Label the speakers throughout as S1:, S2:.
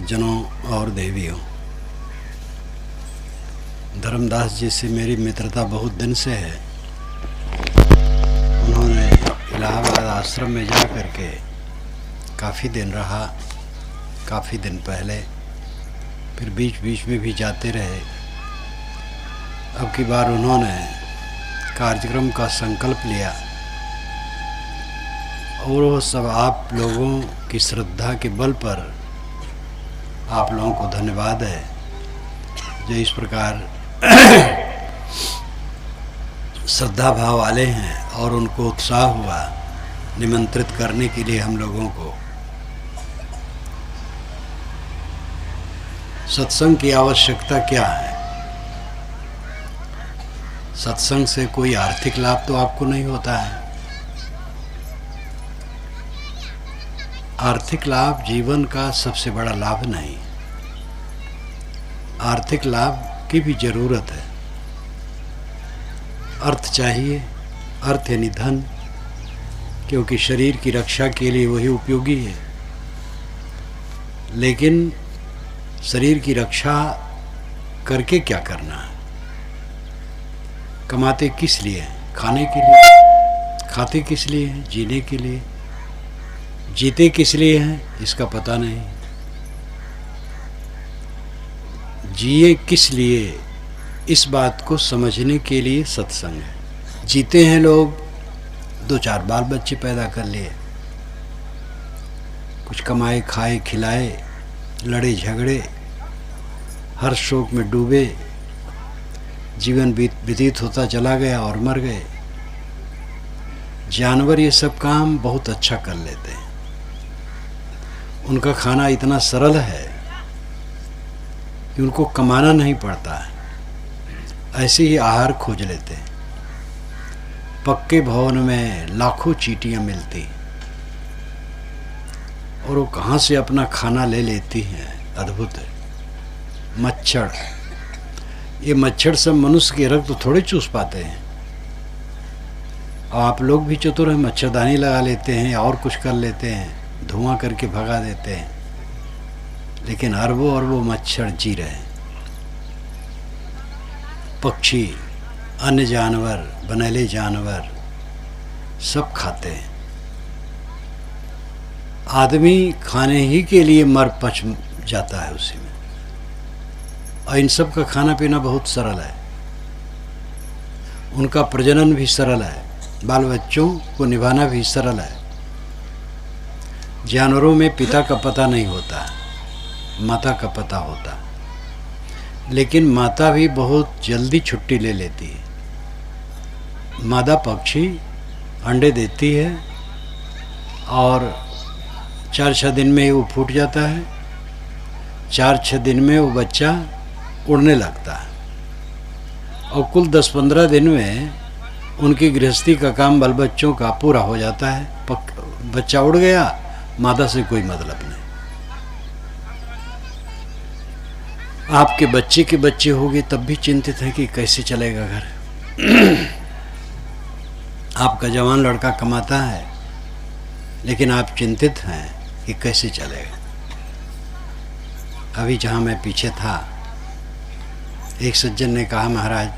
S1: सज्जनों और देवियों, धर्मदास जी से मेरी मित्रता बहुत दिन से है। उन्होंने इलाहाबाद आश्रम में जा कर के काफ़ी दिन रहा, काफ़ी दिन पहले, फिर बीच बीच में भी जाते रहे। अब की बार उन्होंने कार्यक्रम का संकल्प लिया और वो सब आप लोगों की श्रद्धा के बल पर आप लोगों को धन्यवाद है जो इस प्रकार श्रद्धा भाव वाले हैं और उनको उत्साह हुआ निमंत्रित करने के लिए हम लोगों को। सत्संग की आवश्यकता क्या है? सत्संग से कोई आर्थिक लाभ तो आपको नहीं होता है। आर्थिक लाभ जीवन का सबसे बड़ा लाभ नहीं। आर्थिक लाभ की भी जरूरत है। अर्थ चाहिए, अर्थ यानी धन, क्योंकि शरीर की रक्षा के लिए वही उपयोगी है। लेकिन शरीर की रक्षा करके क्या करना है? कमाते किस लिए हैं? खाने के लिए। खाते किस लिए हैं? जीने के लिए। जीते किस लिए हैं? इसका पता नहीं। जिए किस लिए, इस बात को समझने के लिए सत्संग है। जीते हैं लोग, 2-4 बाल बच्चे पैदा कर लिए, कुछ कमाए खाए खिलाए, लड़े झगड़े, हर शोक में डूबे, जीवन व्यतीत होता चला गया और मर गए। जानवर ये सब काम बहुत अच्छा कर लेते हैं। उनका खाना इतना सरल है कि उनको कमाना नहीं पड़ता है, ऐसे ही आहार खोज लेते हैं। पक्के भवन में लाखों चींटियां मिलती और वो कहाँ से अपना खाना ले लेती हैं, अद्भुत है। मच्छर, ये मच्छर सब मनुष्य के रक्त तो थोड़े चूस पाते हैं। आप लोग भी चतुर हैं, मच्छरदानी लगा लेते हैं और कुछ कर लेते हैं, धुआं करके भगा देते हैं, लेकिन अरबों अरबों मच्छर जी रहे हैं। पक्षी, अन्य जानवर, बनेले जानवर सब खाते हैं। आदमी खाने ही के लिए मर पच जाता है उसी में। और इन सब का खाना पीना बहुत सरल है। उनका प्रजनन भी सरल है, बाल बच्चों को निभाना भी सरल है। जानवरों में पिता का पता नहीं होता, माता का पता होता, लेकिन माता भी बहुत जल्दी छुट्टी ले लेती है। मादा पक्षी अंडे देती है और 4-6 दिन में ही वो फूट जाता है। 4-6 दिन में वो बच्चा उड़ने लगता है और कुल 10-15 दिन में उनकी गृहस्थी का काम बाल बच्चों का पूरा हो जाता है। बच्चा उड़ गया, मादा से कोई मतलब नहीं। आपके बच्चे के बच्चे होंगे तब भी चिंतित है कि कैसे चलेगा घर। आपका जवान लड़का कमाता है, लेकिन आप चिंतित हैं कि कैसे चलेगा। अभी जहाँ मैं पीछे था, एक सज्जन ने कहा, महाराज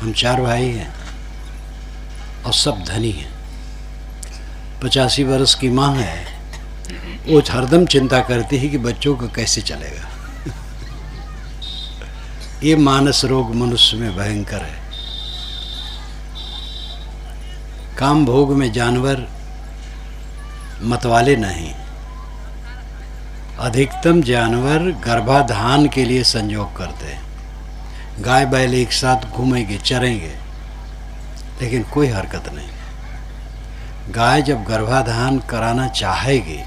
S1: हम 4 भाई हैं और सब धनी हैं। 85 वर्ष की माँ है, वो हरदम चिंता करती है कि बच्चों को कैसे चलेगा। ये मानस रोग मनुष्य में भयंकर है। काम भोग में जानवर मतवाले नहीं। अधिकतम जानवर गर्भाधान के लिए संयोग करते हैं। गाय बैल एक साथ घूमेंगे, चरेंगे, लेकिन कोई हरकत नहीं। गाय जब गर्भाधान कराना चाहेगी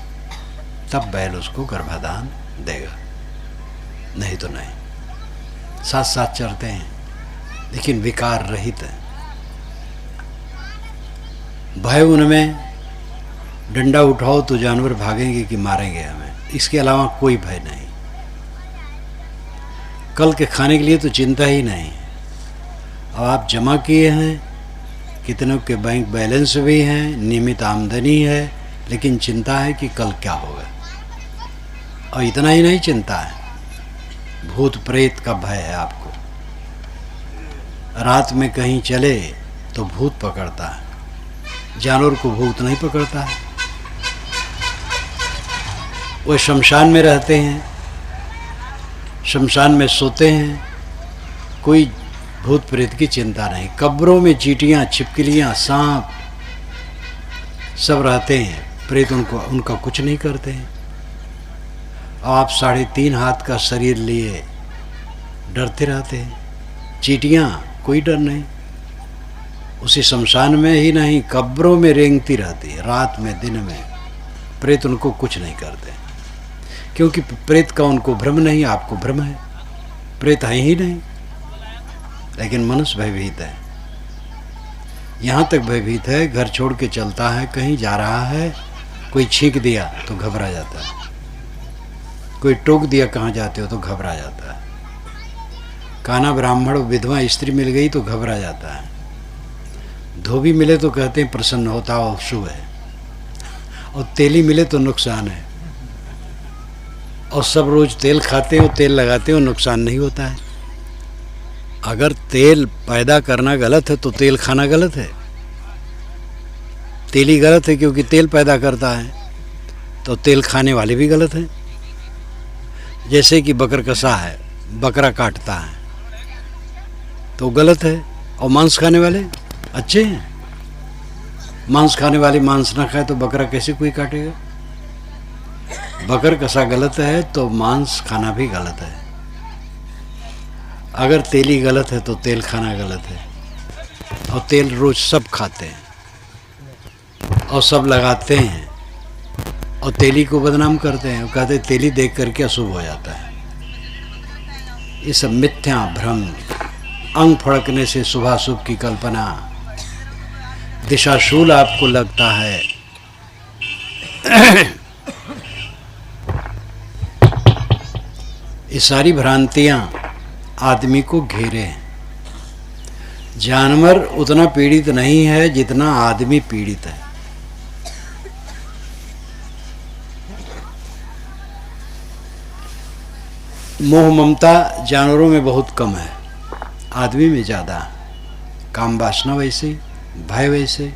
S1: तब बैल उसको गर्भाधान देगा, नहीं तो नहीं। साथ साथ चरते हैं, लेकिन विकार रहित है। भय उनमें, डंडा उठाओ तो जानवर भागेंगे कि मारेंगे हमें, इसके अलावा कोई भय नहीं। कल के खाने के लिए तो चिंता ही नहीं। अब आप जमा किए हैं, कितनों के बैंक बैलेंस भी हैं, नियमित आमदनी है, लेकिन चिंता है कि कल क्या होगा। और इतना ही नहीं चिंता है, भूत प्रेत का भय है आपको। रात में कहीं चले तो भूत पकड़ता है, जानवर को भूत नहीं पकड़ता है। वो शमशान में रहते हैं, शमशान में सोते हैं, कोई भूत प्रेत की चिंता नहीं। कब्रों में चींटियाँ, छिपकलियाँ, सांप सब रहते हैं, प्रेत उनका कुछ नहीं करते हैं। आप 3.5 हाथ का शरीर लिए डरते रहते हैं। चींटियाँ कोई डर नहीं, उसी शमशान में ही नहीं कब्रों में रेंगती रहती है, रात में दिन में। प्रेत उनको कुछ नहीं करते, क्योंकि प्रेत का उनको भ्रम नहीं, आपको भ्रम है, प्रेत है ही नहीं। लेकिन मनुष्य भयभीत है, यहाँ तक भयभीत है, घर छोड़ के चलता है, कहीं जा रहा है, कोई छींक दिया तो घबरा जाता है, कोई टोक दिया कहाँ जाते हो तो घबरा जाता है, काना ब्राह्मण विधवा स्त्री मिल गई तो घबरा जाता है, धोबी मिले तो कहते हैं प्रसन्न होता हो, शुभ है, और तेली मिले तो नुकसान है। और सब रोज तेल खाते हो, तेल लगाते हो, नुकसान नहीं होता है। अगर तेल पैदा करना गलत है तो तेल खाना गलत है। तेल ही गलत है क्योंकि तेल पैदा करता है, तो तेल खाने वाले भी गलत हैं। जैसे कि बकर कसा है, बकरा काटता है तो गलत है, और मांस खाने वाले अच्छे हैं। मांस खाने वाले मांस ना खाए तो बकरा कैसे कोई काटेगा। बकर कसा गलत है तो मांस खाना भी गलत है। अगर तेली गलत है तो तेल खाना गलत है। और तेल रोज सब खाते हैं और सब लगाते हैं और तेली को बदनाम करते हैं, कहते हैं तेली देख करके अशुभ हो जाता है। ये सब मिथ्या भ्रम, अंग फड़कने से शुभाशुभ की कल्पना, दिशाशूल आपको लगता है। ये सारी भ्रांतियां आदमी को घेरे हैं। जानवर उतना पीड़ित नहीं है जितना आदमी पीड़ित है। मोह ममता जानवरों में बहुत कम है, आदमी में ज़्यादा। काम वासना वैसे, भय वैसे,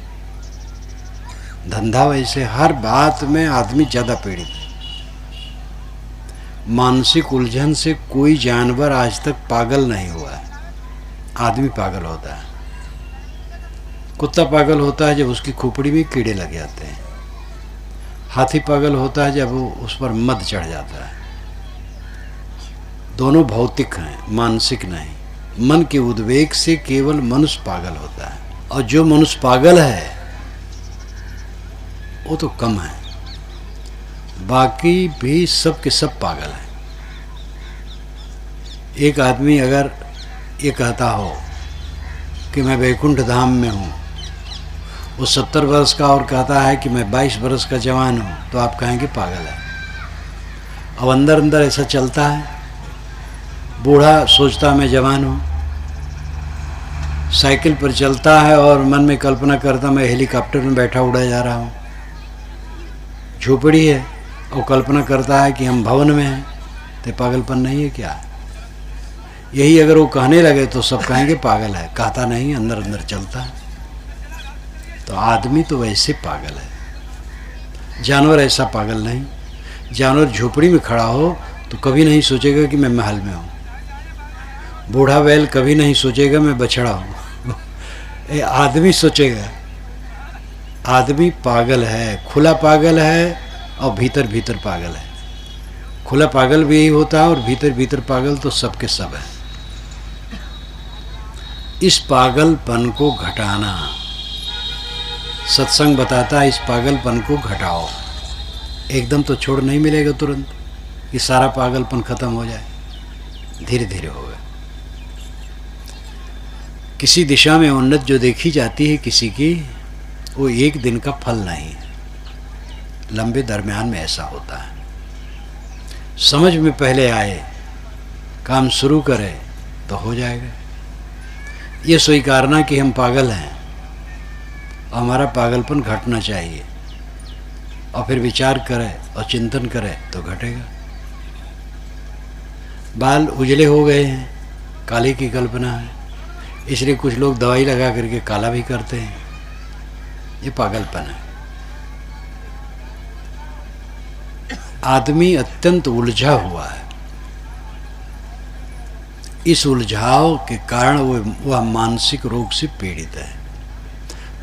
S1: धंधा वैसे, हर बात में आदमी ज़्यादा पीड़ित है। मानसिक उलझन से कोई जानवर आज तक पागल नहीं हुआ है, आदमी पागल होता है। कुत्ता पागल होता है जब उसकी खोपड़ी में कीड़े लग जाते हैं। हाथी पागल होता है जब वो उस पर मद चढ़ जाता है। दोनों भौतिक हैं, मानसिक नहीं। मन के उद्वेग से केवल मनुष्य पागल होता है, और जो मनुष्य पागल है वो तो कम है, बाकी भी सब के सब पागल हैं। एक आदमी अगर ये कहता हो कि मैं वैकुंठ धाम में हूँ, वो 70 वर्ष का और कहता है कि मैं 22 वर्ष का जवान हूँ, तो आप कहेंगे पागल है। अब अंदर अंदर ऐसा चलता है। बूढ़ा सोचता मैं जवान हूँ, साइकिल पर चलता है और मन में कल्पना करता मैं हेलीकॉप्टर में बैठा उड़ा जा रहा हूँ। झोपड़ी है और कल्पना करता है कि हम भवन में हैं, तो पागलपन नहीं है क्या? यही अगर वो कहने लगे तो सब कहेंगे पागल है, कहता नहीं, अंदर अंदर चलता है। तो आदमी तो वैसे पागल है, जानवर ऐसा पागल नहीं। जानवर झोपड़ी में खड़ा हो तो कभी नहीं सोचेगा कि मैं महल में हूँ। बूढ़ा बैल कभी नहीं सोचेगा मैं बछड़ा हूँ। ये आदमी सोचेगा। आदमी पागल है, खुला पागल है और भीतर भीतर पागल है। खुला पागल भी यही होता है और भीतर भीतर पागल तो सबके सब है। इस पागलपन को घटाना, सत्संग बताता है इस पागलपन को घटाओ। एकदम तो छोड़ नहीं मिलेगा तुरंत कि सारा पागलपन खत्म हो जाए, धीरे धीरे होगा। किसी दिशा में उन्नति जो देखी जाती है किसी की, वो एक दिन का फल नहीं है, लंबे दरमियान में ऐसा होता है। समझ में पहले आए, काम शुरू करें तो हो जाएगा। ये स्वीकारना कि हम पागल हैं और हमारा पागलपन घटना चाहिए, और फिर विचार करें और चिंतन करें तो घटेगा। बाल उजले हो गए हैं, काले की कल्पना है, इसलिए कुछ लोग दवाई लगा करके काला भी करते हैं। ये पागलपन है। आदमी अत्यंत उलझा हुआ है। इस उलझाव के कारण वह मानसिक रोग से पीड़ित है।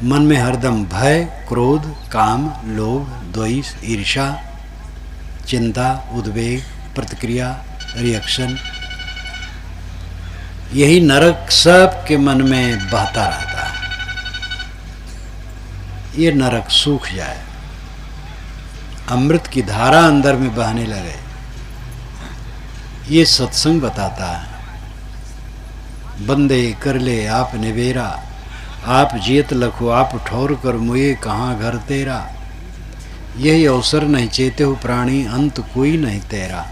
S1: मन में हरदम भय, क्रोध, काम, लोभ, द्वेष, ईर्ष्या, चिंता, उद्वेग, प्रतिक्रिया, रिएक्शन, यही नरक सब के मन में बहता रहता है। ये नरक सूख जाए, अमृत की धारा अंदर में बहने लगे, ये सत्संग बताता है। बंदे कर ले आप निवेरा, आप जियत लखो आप ठौर कर मुए कहाँ घर तेरा। यही अवसर नहीं चेते हो प्राणी, अंत कोई नहीं तेरा।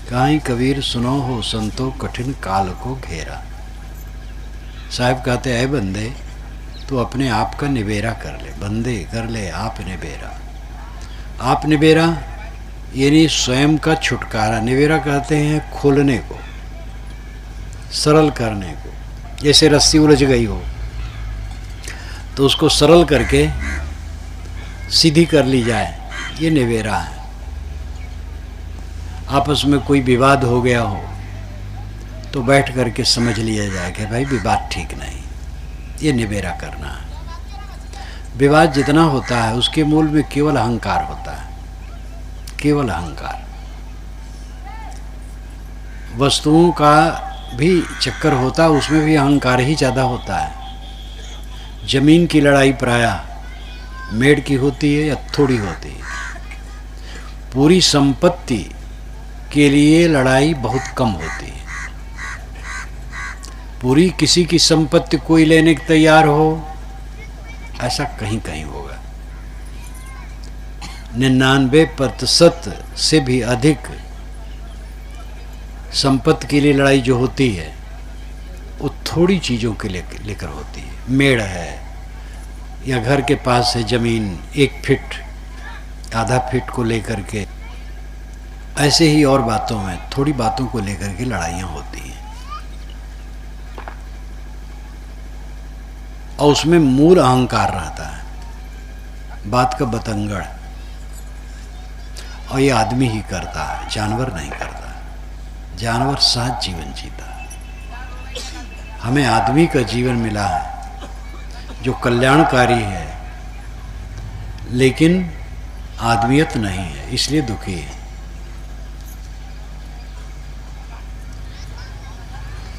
S1: कहीं कबीर सुनो हो संतो, कठिन काल को घेरा। साहब कहते हैं बंदे तो अपने आप का निबेरा कर ले। बंदे कर ले आप निबेरा। आप निबेरा यानी स्वयं का छुटकारा। निबेरा कहते हैं खोलने को, सरल करने को। जैसे रस्सी उलझ गई हो तो उसको सरल करके सीधी कर ली जाए, ये निबेरा है। आपस में कोई विवाद हो गया हो तो बैठ करके समझ लिया जाए कि भाई विवाद ठीक नहीं, ये निबेरा करना है। विवाद जितना होता है उसके मूल में केवल अहंकार होता है, केवल अहंकार। वस्तुओं का भी चक्कर होता है, उसमें भी अहंकार ही ज़्यादा होता है। जमीन की लड़ाई प्रायः मेड़ की होती है या थोड़ी होती है। पूरी संपत्ति के लिए लड़ाई बहुत कम होती है। पूरी किसी की संपत्ति कोई लेने के तैयार हो, ऐसा कहीं कहीं होगा। 99% से भी अधिक संपत्ति के लिए लड़ाई जो होती है वो थोड़ी चीज़ों के लेकर होती है। मेड़ है या घर के पास है ज़मीन, 1 फीट आधा फीट को लेकर के, ऐसे ही और बातों में थोड़ी बातों को लेकर के लड़ाइयाँ होती हैं। और उसमें मूल अहंकार रहता है, बात का बतंगड़। और ये आदमी ही करता है, जानवर नहीं करता। जानवर सहज जीवन जीता है। हमें आदमी का जीवन मिला है जो कल्याणकारी है, लेकिन आदमियत नहीं है, इसलिए दुखी है।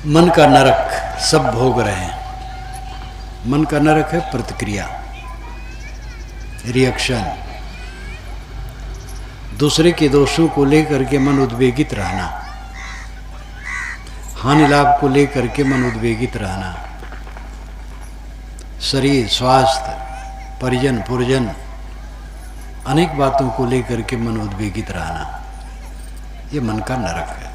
S1: मन का नरक सब भोग रहे हैं। मन का नरक है प्रतिक्रिया, रिएक्शन, दूसरे के दोषों को लेकर के मन उद्वेगित रहना, हानि लाभ को लेकर के मन उद्वेगित रहना, शरीर, स्वास्थ्य, परिजन, पुरजन, अनेक बातों को लेकर के मन उद्वेगित रहना, ये मन का नरक है।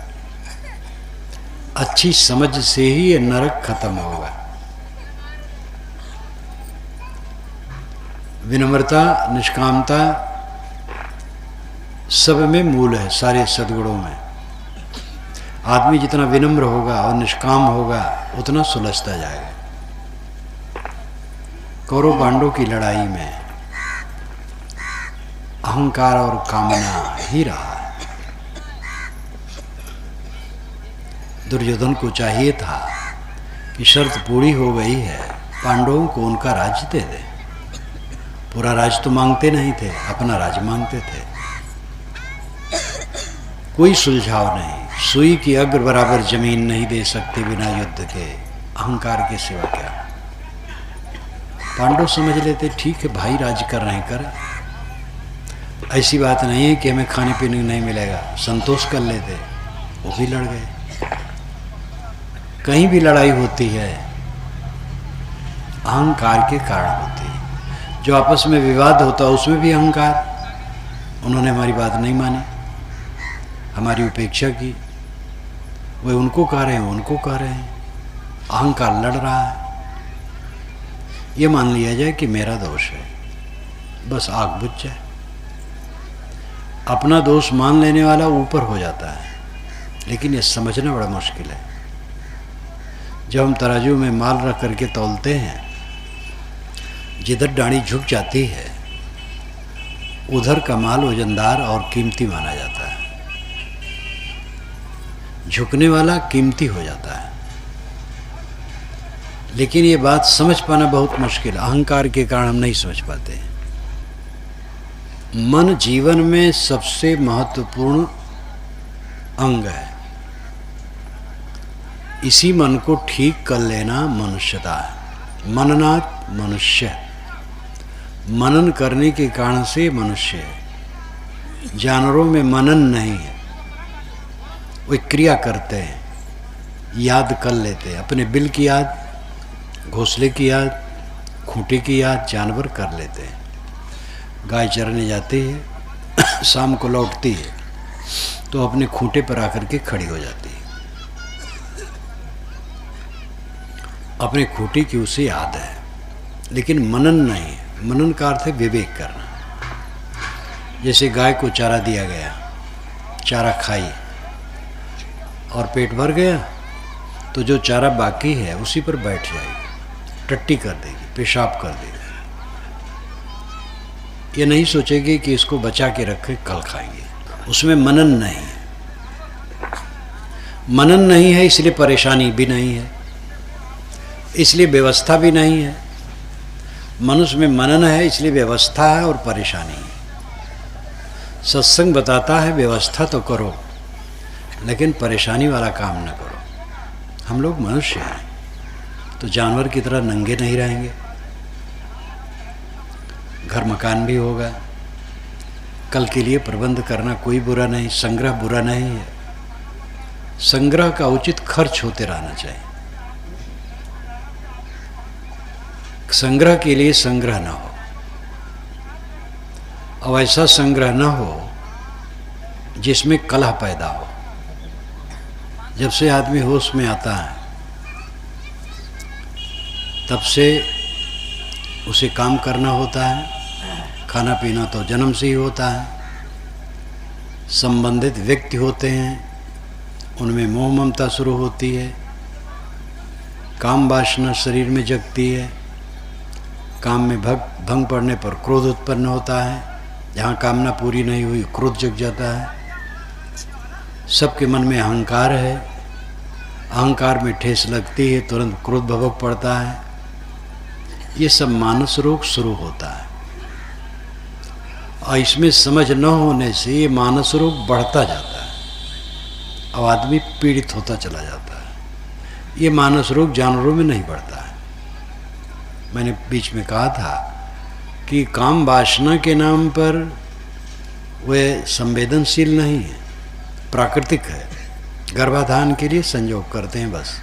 S1: अच्छी समझ से ही ये नरक खत्म होगा। विनम्रता, निष्कामता सब में मूल है, सारे सद्गुणों में। आदमी जितना विनम्र होगा और निष्काम होगा उतना सुलझता जाएगा। कौरव पांडवों की लड़ाई में अहंकार और कामना ही रहा है। दुर्योधन को चाहिए था कि शर्त पूरी हो गई है, पांडवों को उनका राज्य दे दे। पूरा राज तो मांगते नहीं थे, अपना राज मांगते थे। कोई सुलझाव नहीं। सुई की अग्र बराबर जमीन नहीं दे सकते बिना युद्ध के, अहंकार के सिवा क्या। पांडव समझ लेते ठीक है भाई राज कर रहे हैं, कर। ऐसी बात नहीं है कि हमें खाने पीने नहीं मिलेगा, संतोष कर लेते। वो भी लड़ गए। कहीं भी लड़ाई होती है अहंकार के कारण होती है। जो आपस में विवाद होता है उसमें भी अहंकार। उन्होंने हमारी बात नहीं मानी, हमारी उपेक्षा की, वे उनको कह रहे हैं, उनको कह रहे हैं, अहंकार लड़ रहा है। ये मान लिया जाए कि मेरा दोष है, बस आग बुझ जाए। अपना दोष मान लेने वाला ऊपर हो जाता है, लेकिन ये समझना बड़ा मुश्किल है। जब हम तराजू में माल रख करके तौलते हैं, जिधर डाणी झुक जाती है उधर का माल वजनदार और कीमती माना जाता है। झुकने वाला कीमती हो जाता है। लेकिन ये बात समझ पाना बहुत मुश्किल, अहंकार के कारण हम नहीं समझ पाते। मन जीवन में सबसे महत्वपूर्ण अंग है। इसी मन को ठीक कर लेना मनुष्यता है। मननात् मनुष्य, मनन करने के कारण से मनुष्य है। जानवरों में मनन नहीं है, वे क्रिया करते हैं, याद कर लेते हैं। अपने बिल की याद, घोंसले की याद, खूंटे की याद जानवर कर लेते हैं। गाय चरने जाती है, शाम को लौटती है तो अपने खूंटे पर आकर के खड़ी हो जाती है। अपने खूंटे की उसे याद है, लेकिन मनन नहीं है। मनन का अर्थ है विवेक करना। जैसे गाय को चारा दिया गया, चारा खाई और पेट भर गया, तो जो चारा बाकी है उसी पर बैठ जाएगी, टट्टी कर देगी, पेशाब कर देगी। ये नहीं सोचेगी कि इसको बचा के रखें, कल खाएंगे। उसमें मनन नहीं है। मनन नहीं है इसलिए परेशानी भी नहीं है, इसलिए व्यवस्था भी नहीं है। मनुष्य में मनन है इसलिए व्यवस्था है और परेशानी है। सत्संग बताता है व्यवस्था तो करो, लेकिन परेशानी वाला काम न करो। हम लोग मनुष्य हैं तो जानवर की तरह नंगे नहीं रहेंगे। घर मकान भी होगा, कल के लिए प्रबंध करना कोई बुरा नहीं, संग्रह बुरा नहीं है। संग्रह का उचित खर्च होते रहना चाहिए। संग्रह के लिए संग्रह न हो, और ऐसा संग्रह न हो जिसमें कलह पैदा हो। जब से आदमी होश में आता है तब से उसे काम करना होता है। खाना पीना तो जन्म से ही होता है। संबंधित व्यक्ति होते हैं, उनमें मोह ममता शुरू होती है। काम वासना शरीर में जगती है। काम में भंग पड़ने पर क्रोध उत्पन्न होता है। जहाँ कामना पूरी नहीं हुई क्रोध जग जाता है। सबके मन में अहंकार है, अहंकार में ठेस लगती है, तुरंत क्रोध भभक पड़ता है। ये सब मानस रोग शुरू होता है, और इसमें समझ न होने से ये मानस रोग बढ़ता जाता है और आदमी पीड़ित होता चला जाता है। ये मानस रोग जानवरों में नहीं बढ़ता है। मैंने बीच में कहा था कि काम वासना के नाम पर वे संवेदनशील नहीं है, प्राकृतिक है। गर्भाधान के लिए संयोग करते हैं बस।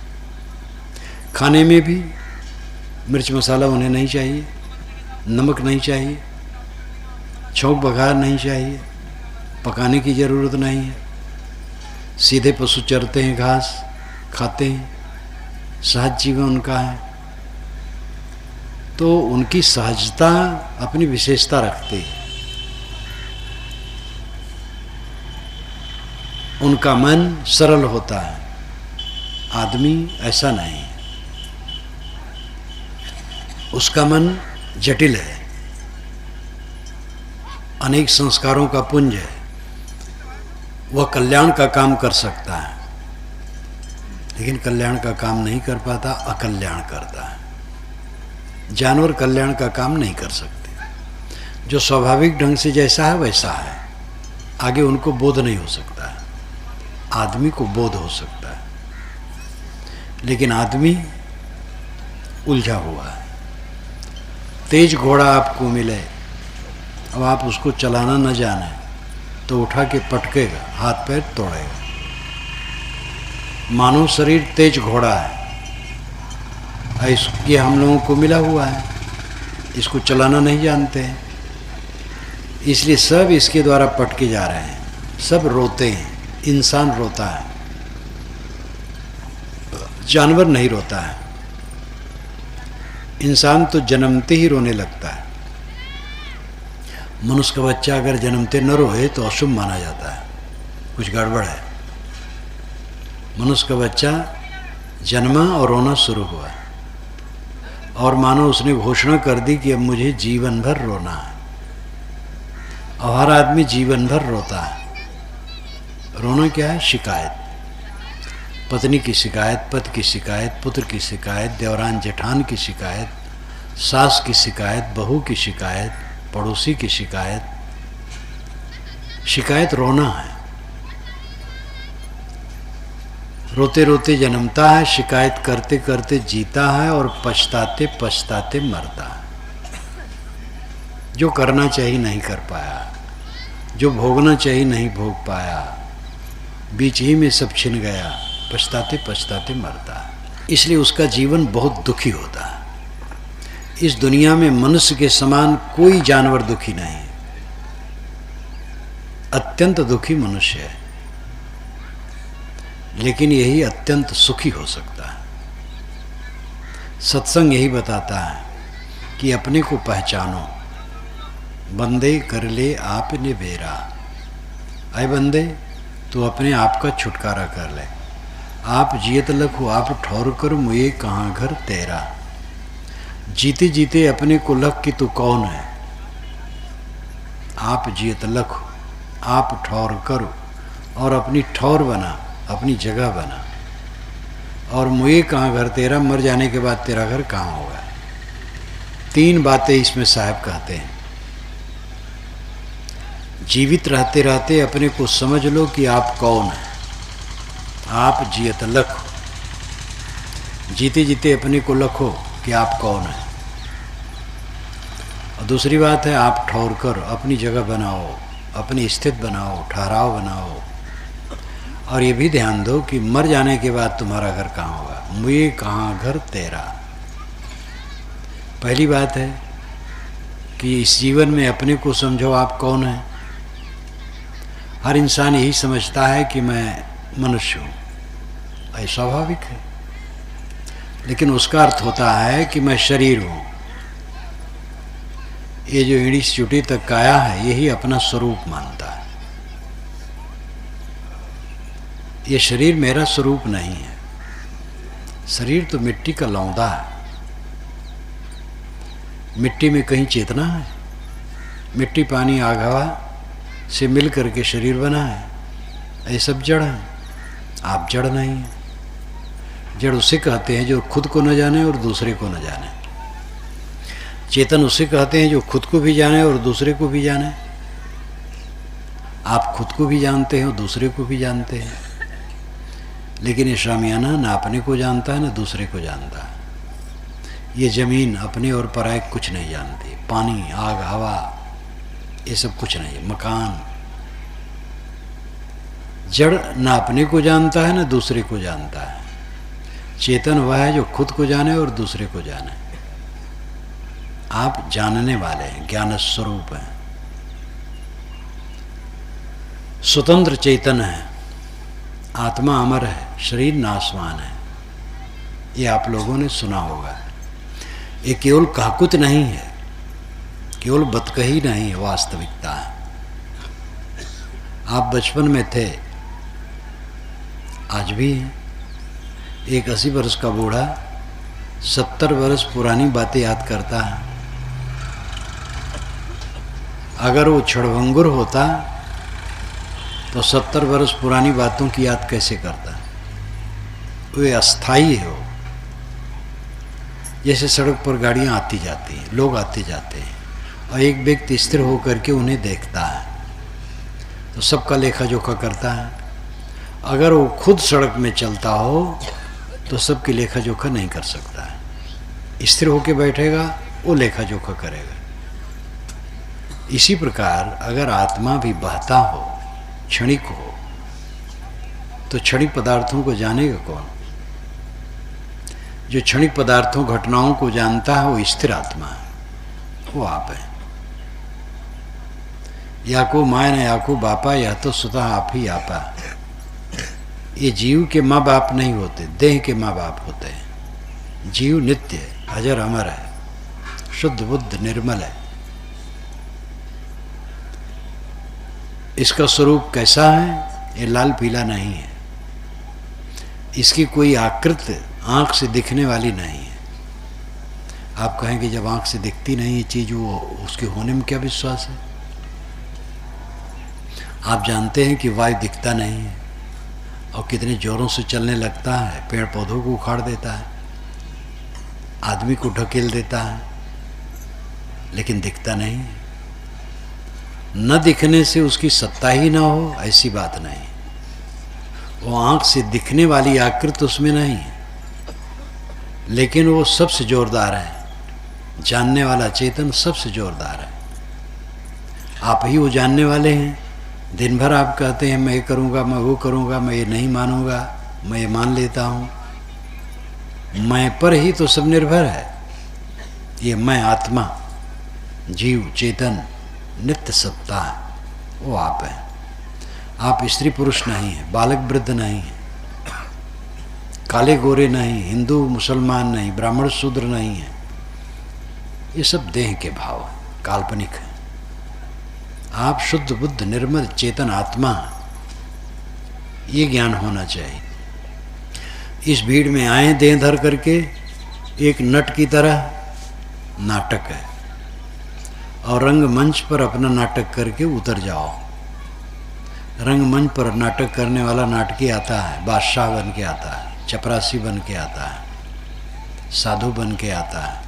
S1: खाने में भी मिर्च मसाला उन्हें नहीं चाहिए, नमक नहीं चाहिए, छौंक बघार नहीं चाहिए, पकाने की ज़रूरत नहीं है। सीधे पशु चरते हैं, घास खाते हैं, सहज जीवन उनका है। तो उनकी सहजता अपनी विशेषता रखती है। उनका मन सरल होता है, आदमी ऐसा नहीं है। उसका मन जटिल है, अनेक संस्कारों का पुंज है। वह कल्याण का काम कर सकता है, लेकिन कल्याण का काम नहीं कर पाता, अकल्याण करता है। जानवर कल्याण का काम नहीं कर सकते। जो स्वाभाविक ढंग से जैसा है वैसा है, आगे उनको बोध नहीं हो सकता है। आदमी को बोध हो सकता है, लेकिन आदमी उलझा हुआ है। तेज घोड़ा आपको मिले, अब आप उसको चलाना न जाने तो उठा के पटकेगा, हाथ पैर तोड़ेगा। मानव शरीर तेज घोड़ा है, ये हम लोगों को मिला हुआ है, इसको चलाना नहीं जानते हैं, इसलिए सब इसके द्वारा पटके जा रहे हैं। सब रोते हैं, इंसान रोता है, जानवर नहीं रोता है। इंसान तो जन्मते ही रोने लगता है। मनुष्य का बच्चा अगर जन्मते न रोए तो अशुभ माना जाता है, कुछ गड़बड़ है। मनुष्य का बच्चा जन्मा और रोना शुरू हुआ, और मानो उसने घोषणा कर दी कि अब मुझे जीवन भर रोना है। और हर आदमी जीवन भर रोता है। रोना क्या है? शिकायत, पत्नी की शिकायत, पति की शिकायत, पुत्र की शिकायत, देवरान जेठान की शिकायत, सास की शिकायत, बहू की शिकायत, पड़ोसी की शिकायत। शिकायत रोना है। रोते रोते जन्मता है, शिकायत करते करते जीता है, और पछताते पछताते मरता है। जो करना चाहिए नहीं कर पाया, जो भोगना चाहिए नहीं भोग पाया, बीच ही में सब छिन गया, पछताते पछताते मरता है। इसलिए उसका जीवन बहुत दुखी होता है। इस दुनिया में मनुष्य के समान कोई जानवर दुखी नहीं है। अत्यंत दुखी मनुष्य है, लेकिन यही अत्यंत सुखी हो सकता है। सत्संग यही बताता है कि अपने को पहचानो, बंदे कर ले आपने बेरा। अय बंदे, तू अपने आप का छुटकारा कर ले। आप जियत लखो आप ठौर कर, मुझे कहाँ घर तेरा। जीते जीते अपने को लख कि तू कौन है। आप जियत लखो आप ठौर करो, और अपनी ठौर बना, अपनी जगह बना। और मुझे कहाँ घर तेरा, मर जाने के बाद तेरा घर कहाँ होगा। 3 बातें इसमें साहब कहते हैं। जीवित रहते रहते अपने को समझ लो कि आप कौन हैं। आप जियत लखो, जीते जीते अपने को लखो कि आप कौन हैं। और दूसरी बात है, आप ठौर कर, अपनी जगह बनाओ, अपनी स्थित बनाओ, ठहराव बनाओ। और ये भी ध्यान दो कि मर जाने के बाद तुम्हारा घर कहाँ होगा। मुझे कहाँ घर तेरा। पहली बात है कि इस जीवन में अपने को समझो आप कौन है। हर इंसान यही समझता है कि मैं मनुष्य हूँ, ये स्वाभाविक है। लेकिन उसका अर्थ होता है कि मैं शरीर हूँ। ये जो एड़ी से चुटी तक काया है, यही अपना स्वरूप मानता है। ये शरीर मेरा स्वरूप नहीं है। शरीर तो मिट्टी का लौंदा है। मिट्टी में कहीं चेतना है? मिट्टी पानी आग हवा से मिल करके शरीर बना है। ये सब जड़ है। आप जड़ नहीं है। जड़ उसे कहते हैं जो खुद को न जाने और दूसरे को न जाने। चेतन उसे कहते हैं जो खुद को भी जाने और दूसरे को भी जाने। आप खुद को भी जानते हैं और दूसरे को भी जानते हैं, लेकिन ये शामियाना न अपने को जानता है न दूसरे को जानता है। ये जमीन अपने और पराये कुछ नहीं जानती। पानी आग हवा ये सब कुछ नहीं। मकान, जड़ न अपने को जानता है न दूसरे को जानता है। चेतन वह है जो खुद को जाने और दूसरे को जाने। आप जानने वाले हैं, ज्ञान स्वरूप हैं, स्वतंत्र चेतन है। आत्मा अमर है, शरीर नाशवान है। ये आप लोगों ने सुना होगा। ये केवल कहकुत नहीं है, केवल बतकही नहीं है, वास्तविकता है। आप बचपन में थे, आज भी है। एक 80 वर्ष का बूढ़ा 70 वर्ष पुरानी बातें याद करता है। अगर वो क्षणभंगुर होता तो 70 वर्ष पुरानी बातों की याद कैसे करता? वे अस्थाई हो। जैसे सड़क पर गाड़ियां आती जाती हैं, लोग आते जाते हैं, और एक व्यक्ति स्थिर होकर के उन्हें देखता है तो सबका लेखा जोखा करता है। अगर वो खुद सड़क में चलता हो तो सबकी लेखा जोखा नहीं कर सकता है। स्थिर होकर बैठेगा, वो लेखा जोखा करेगा। इसी प्रकार अगर आत्मा भी बहता हो, क्षणिक हो, तो क्षणिक पदार्थों को जानेगा कौन? जो क्षणिक पदार्थों घटनाओं को जानता है वो स्थिर आत्मा है, वो आप है। या को माय न या को बापा, या तो स्वतः आप ही आपा। ये जीव के माँ बाप नहीं होते, देह के माँ बाप होते हैं। जीव नित्य है, अजर अमर है, शुद्ध बुद्ध निर्मल है। इसका स्वरूप कैसा है? ये लाल पीला नहीं है। इसकी कोई आकृति आँख से दिखने वाली नहीं है। आप कहेंगे जब आँख से दिखती नहीं है चीज़, वो उसके होने में क्या विश्वास है? आप जानते हैं कि वायु दिखता नहीं है और कितने जोरों से चलने लगता है, पेड़ पौधों को उखाड़ देता है, आदमी को ढकेल देता है, लेकिन दिखता नहीं है। न दिखने से उसकी सत्ता ही ना हो, ऐसी बात नहीं। वो आँख से दिखने वाली आकृति उसमें नहीं है, लेकिन वो सबसे जोरदार है। जानने वाला चेतन सबसे जोरदार है। आप ही वो जानने वाले हैं। दिन भर आप कहते हैं मैं ये करूँगा, मैं वो करूँगा, मैं ये नहीं मानूँगा, मैं ये मान लेता हूँ। मैं पर ही तो सब निर्भर है। ये मैं आत्मा, जीव, चेतन, नित्य सत्ता है, वो आप हैं। आप स्त्री पुरुष नहीं हैं, बालक वृद्ध नहीं हैं, काले गोरे नहीं, हिंदू मुसलमान नहीं, ब्राह्मण शूद्र नहीं है। ये सब देह के भाव है, काल्पनिक है। आप शुद्ध बुद्ध निर्मल चेतन आत्मा, ये ज्ञान होना चाहिए। इस भीड़ में आए देह धर करके, एक नट की तरह नाटक है, और रंगमंच पर अपना नाटक करके उतर जाओ। रंगमंच पर नाटक करने वाला नाटकी आता है, बादशाह बन के आता है, चपरासी बन के आता है, साधु बन के आता है,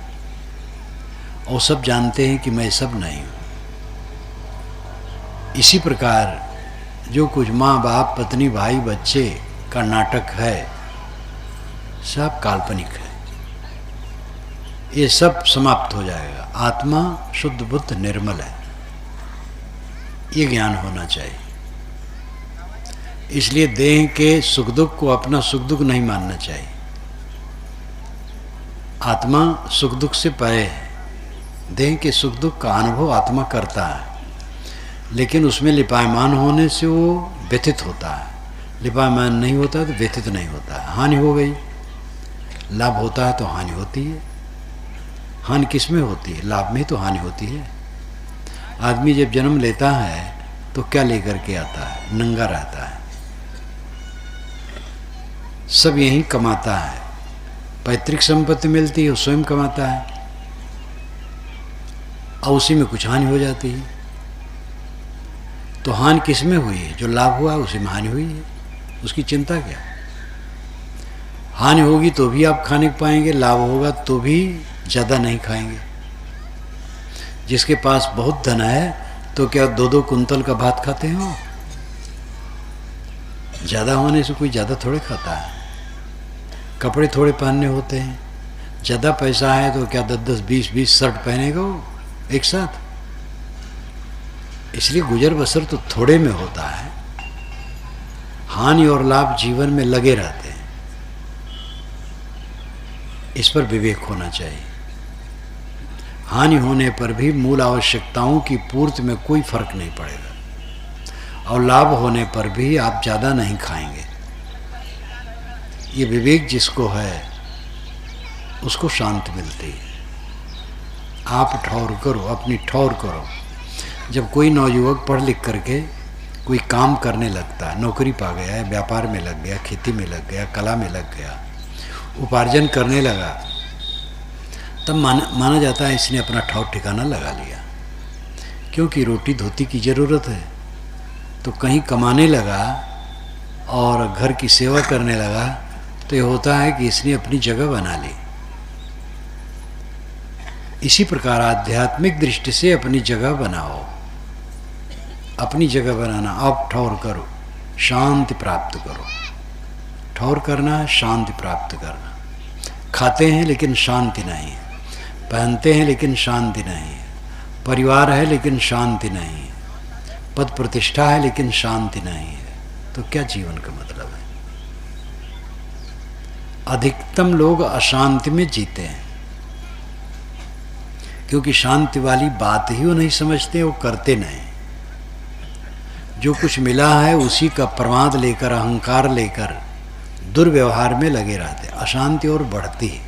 S1: और सब जानते हैं कि मैं सब नहीं हूँ। इसी प्रकार जो कुछ माँ बाप पत्नी भाई बच्चे का नाटक है, सब काल्पनिक है। ये सब समाप्त हो जाएगा। आत्मा शुद्ध बुद्ध निर्मल है, ये ज्ञान होना चाहिए। इसलिए देह के सुख दुख को अपना सुख दुख नहीं मानना चाहिए। आत्मा सुख दुख से परे है। देह के सुख दुख का अनुभव आत्मा करता है, लेकिन उसमें लिपायमान होने से वो व्यथित होता है। लिपायमान नहीं होता है तो व्यथित नहीं होता है। हानि हो गई, लाभ होता है तो हानि होती है। हानि किस में होती है? लाभ में तो हानि होती है। आदमी जब जन्म लेता है तो क्या लेकर के आता है? नंगा रहता है। सब यहीं कमाता है। पैतृक संपत्ति मिलती है, वो स्वयं कमाता है, और उसी में कुछ हानि हो जाती है। तो हानि किस में हुई है? जो लाभ हुआ उसी में हानि हुई है। उसकी चिंता क्या? हानि होगी तो भी आप खाने को पाएंगे, लाभ होगा तो भी ज़्यादा नहीं खाएंगे। जिसके पास बहुत धन है तो क्या 2-2 कुंतल का भात खाते हो? ज़्यादा होने से कोई ज़्यादा थोड़े खाता है। कपड़े थोड़े पहनने होते हैं। ज़्यादा पैसा है तो क्या 10-10, 20-20 शर्ट पहनेगा वो एक साथ? इसलिए गुजर बसर तो थोड़े में होता है। हानि और लाभ जीवन में लगे रहते हैं। इस पर विवेक होना चाहिए। हानि होने पर भी मूल आवश्यकताओं की पूर्ति में कोई फर्क नहीं पड़ेगा, और लाभ होने पर भी आप ज़्यादा नहीं खाएंगे। ये विवेक जिसको है उसको शांति मिलती है। आप ठौर करो, अपनी ठौर करो। जब कोई नौयुवक पढ़ लिख करके कोई काम करने लगता है, नौकरी पा गया है, व्यापार में लग गया, खेती में लग गया, कला में लग गया, उपार्जन करने लगा, तब माना जाता है इसने अपना ठौर ठिकाना लगा लिया। क्योंकि रोटी धोती की ज़रूरत है। तो कहीं कमाने लगा और घर की सेवा करने लगा तो ये होता है कि इसने अपनी जगह बना ली। इसी प्रकार आध्यात्मिक दृष्टि से अपनी जगह बनाओ। अपनी जगह बनाना, आप ठौर करो, शांति प्राप्त करो। ठौर करना है शांति प्राप्त करना। खाते हैं लेकिन शांति नहीं है, पहनते हैं लेकिन शांति नहीं है, परिवार है लेकिन शांति नहीं है, पद प्रतिष्ठा है लेकिन शांति नहीं है, तो क्या जीवन का मतलब है? अधिकतम लोग अशांति में जीते हैं, क्योंकि शांति वाली बात ही वो नहीं समझते, वो करते नहीं। जो कुछ मिला है उसी का प्रमाद लेकर, अहंकार लेकर दुर्व्यवहार में लगे रहते। अशांति और बढ़ती है।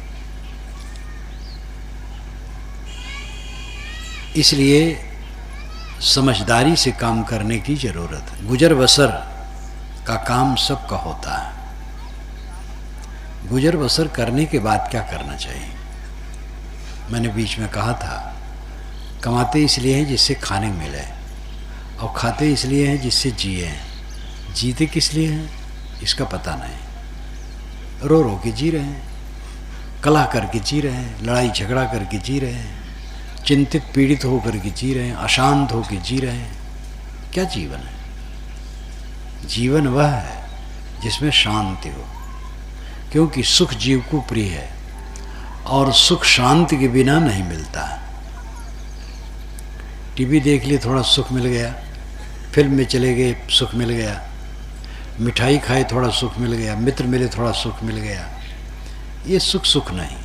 S1: इसलिए समझदारी से काम करने की जरूरत है। गुजर बसर का काम सबका होता है। गुजर बसर करने के बाद क्या करना चाहिए। मैंने बीच में कहा था, कमाते इसलिए हैं जिससे खाने मिले, और खाते इसलिए हैं जिससे जिए। जीते किस लिए हैं इसका पता नहीं। रो रो के जी रहे हैं, कलह करके जी रहे हैं, लड़ाई झगड़ा करके जी रहे हैं, चिंतित पीड़ित होकर के जी रहे हैं, अशांत होकर जी रहे हैं। क्या जीवन है? जीवन वह है जिसमें शांति हो, क्योंकि सुख जीव को प्रिय है और सुख शांति के बिना नहीं मिलता। टीवी देख लिए थोड़ा सुख मिल गया, फिल्म में चले गए सुख मिल गया, मिठाई खाए थोड़ा सुख मिल गया, मित्र मिले थोड़ा सुख मिल गया। ये सुख नहीं,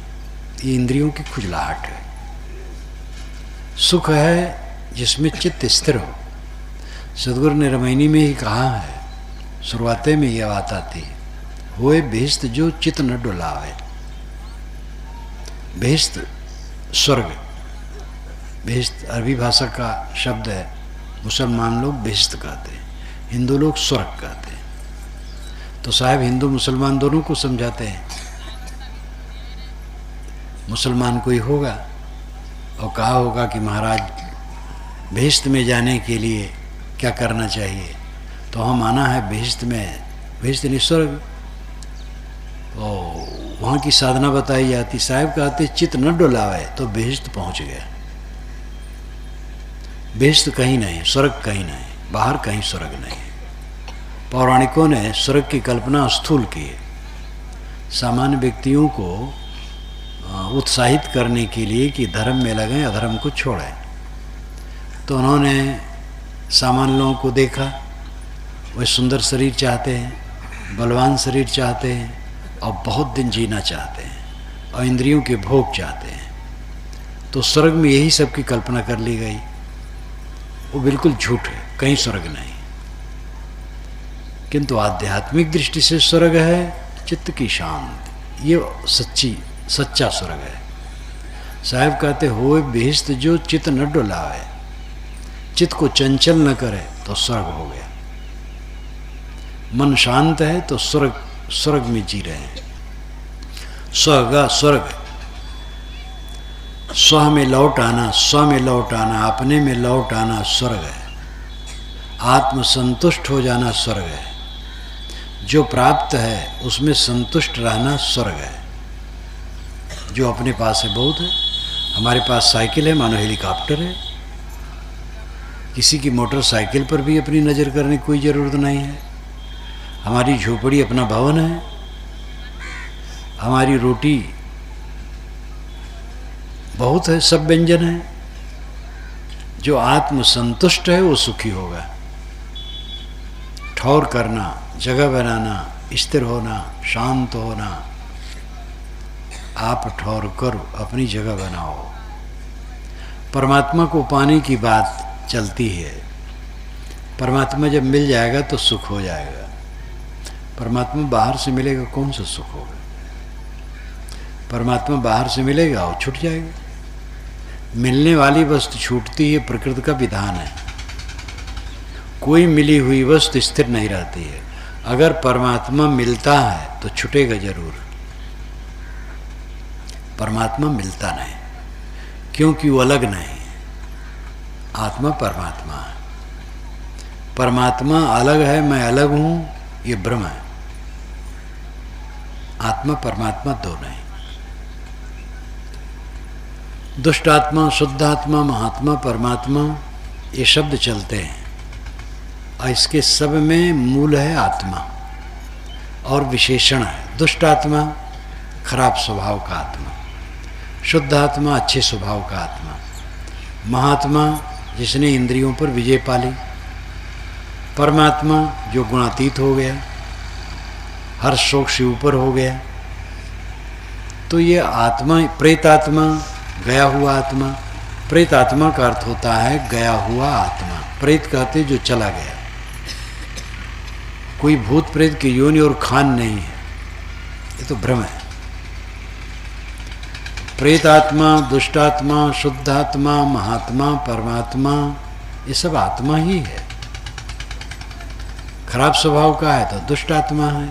S1: ये इंद्रियों की खुजलाहट है। सुख है जिसमें चित्त स्थिर हो। सदगुरु ने रामायणी में ही कहा है, शुरुआते में यह बात आती है, होए बेहस्त जो चित्त न डुलावे। बेहस्त स्वर्ग, बेहस्त अरबी भाषा का शब्द है। मुसलमान लोग बेहस्त कहते हैं, हिंदू लोग स्वर्ग कहते हैं। तो साहब हिंदू मुसलमान दोनों को समझाते हैं। मुसलमान कोई होगा और कहा होगा कि महाराज बेहस्त में जाने के लिए क्या करना चाहिए, तो हम आना है बेहस्त में, बेहस्त नहीं स्वर्ग, और वहाँ की साधना बताई जाती। साहब कहते चित्त न डोलावे तो बेहस्त पहुँच गया। बेहस्त कहीं नहीं, स्वर्ग कहीं नहीं, बाहर कहीं स्वर्ग नहीं। पौराणिकों ने स्वर्ग की कल्पना स्थूल की है, सामान्य व्यक्तियों को उत्साहित करने के लिए कि धर्म में लगें, अधर्म को छोड़ें। तो उन्होंने सामान्य लोगों को देखा, वे सुंदर शरीर चाहते हैं, बलवान शरीर चाहते हैं, और बहुत दिन जीना चाहते हैं, और इंद्रियों के भोग चाहते हैं। तो स्वर्ग में यही सब की कल्पना कर ली गई। वो बिल्कुल झूठ है, कहीं स्वर्ग नहीं। किंतु आध्यात्मिक दृष्टि से स्वर्ग है चित्त की शांति, ये सच्चा स्वर्ग है। साहब कहते होए बेहस्त जो चित्त न डुलावे, चित्त को चंचल न करे तो स्वर्ग हो गया। मन शांत है तो स्वर्ग में जी रहे हैं। स्वर्ग स्व में लौट आना, स्व में लौट आना, अपने में लौट आना स्वर्ग है। आत्म संतुष्ट हो जाना स्वर्ग है। जो प्राप्त है उसमें संतुष्ट रहना स्वर्ग है। जो अपने पास है बहुत है। हमारे पास साइकिल है, मानो हेलीकॉप्टर है। किसी की मोटरसाइकिल पर भी अपनी नज़र करने की कोई ज़रूरत नहीं है। हमारी झोपड़ी अपना भवन है। हमारी रोटी बहुत है, सब व्यंजन है। जो आत्म संतुष्ट है वो सुखी होगा। ठौर करना, जगह बनाना, स्थिर होना, शांत होना। आप ठौर करो, अपनी जगह बनाओ। परमात्मा को पाने की बात चलती है। परमात्मा जब मिल जाएगा तो सुख हो जाएगा। परमात्मा बाहर से मिलेगा, कौन सा सुख होगा? परमात्मा बाहर से मिलेगा और छूट जाएगा। मिलने वाली वस्तु छूटती है, प्रकृति का विधान है। कोई मिली हुई वस्तु स्थिर नहीं रहती है। अगर परमात्मा मिलता है तो छूटेगा जरूर। परमात्मा मिलता नहीं, क्योंकि वो अलग नहीं है। आत्मा परमात्मा है। परमात्मा अलग है, मैं अलग हूं, ये भ्रम है। आत्मा परमात्मा दो नहीं। दुष्ट आत्मा, शुद्ध आत्मा, महात्मा, परमात्मा, ये शब्द चलते हैं, और इसके सब में मूल है आत्मा और विशेषण है। दुष्ट आत्मा खराब स्वभाव का आत्मा, शुद्ध आत्मा अच्छे स्वभाव का आत्मा, महात्मा जिसने इंद्रियों पर विजय पाली, परमात्मा जो गुणातीत हो गया, हर शोक से ऊपर हो गया। तो ये आत्मा, प्रेत आत्मा, गया हुआ आत्मा। प्रेत आत्मा का अर्थ होता है गया हुआ आत्मा। प्रेत कहते जो चला गया। कोई भूत प्रेत की योनि और खान नहीं है, ये तो भ्रम है। प्रेत आत्मा, दुष्ट आत्मा, शुद्ध आत्मा, महात्मा, परमात्मा, ये सब आत्मा ही है। खराब स्वभाव का है तो दुष्ट आत्मा है,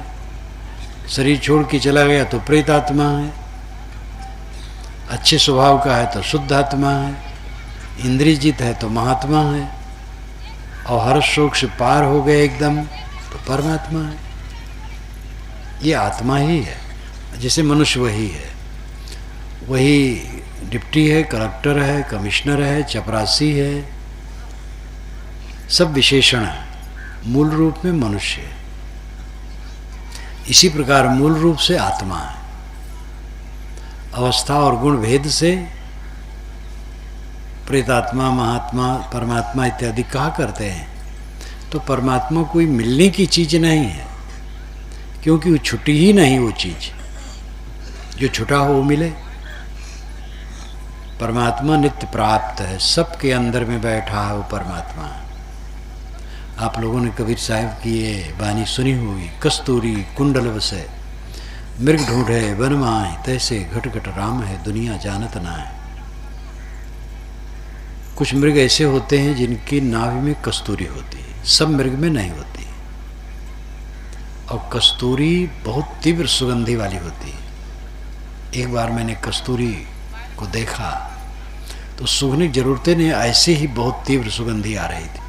S1: शरीर छोड़ के चला गया तो प्रेत आत्मा है, अच्छे स्वभाव का है तो शुद्ध आत्मा है, इंद्रियजित है तो महात्मा है, और हर शोक से पार हो गए एकदम तो परमात्मा है। ये आत्मा ही है। जैसे मनुष्य वही है, वही डिप्टी है, कलेक्टर है, कमिश्नर है, चपरासी है, सब विशेषण है, मूल रूप में मनुष्य है। इसी प्रकार मूल रूप से आत्मा है। अवस्था और गुण भेद से प्रेतात्मा, महात्मा, परमात्मा इत्यादि कहा करते हैं। तो परमात्मा कोई मिलने की चीज नहीं है, क्योंकि वो छुट्टी ही नहीं, वो चीज जो छुटा हो वो मिले। परमात्मा नित्य प्राप्त है, सबके अंदर में बैठा है वो परमात्मा। आप लोगों ने कबीर साहब की ये वाणी सुनी होगी, कस्तूरी कुंडल बसे मृग ढूंढे वन माए, तैसे घट घट राम है दुनिया जानत ना है। कुछ मृग ऐसे होते हैं जिनकी नाभि में कस्तूरी होती है, सब मृग में नहीं होती, और कस्तूरी बहुत तीव्र सुगंधी वाली होती है। एक बार मैंने कस्तूरी को देखा तो सूंघने की जरूरतें नहीं, ऐसे ही बहुत तीव्र सुगंधी आ रही थी।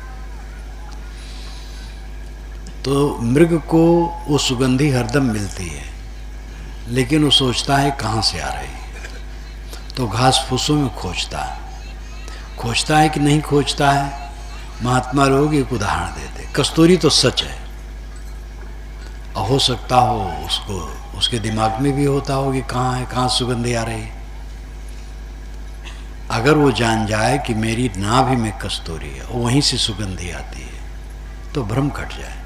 S1: तो मृग को वो सुगंधी हरदम मिलती है, लेकिन वो सोचता है कहाँ से आ रही है, तो घास फूसों में खोजता है कि नहीं खोजता है। महात्मा लोग एक उदाहरण देते, कस्तूरी तो सच है, और हो सकता हो उसको उसके दिमाग में भी होता हो कि कहाँ है, कहाँ सुगंधी आ रही है। अगर वो जान जाए कि मेरी नाभि में कस्तूरी है, वहीं से सुगंधी आती है, तो भ्रम कट जाए,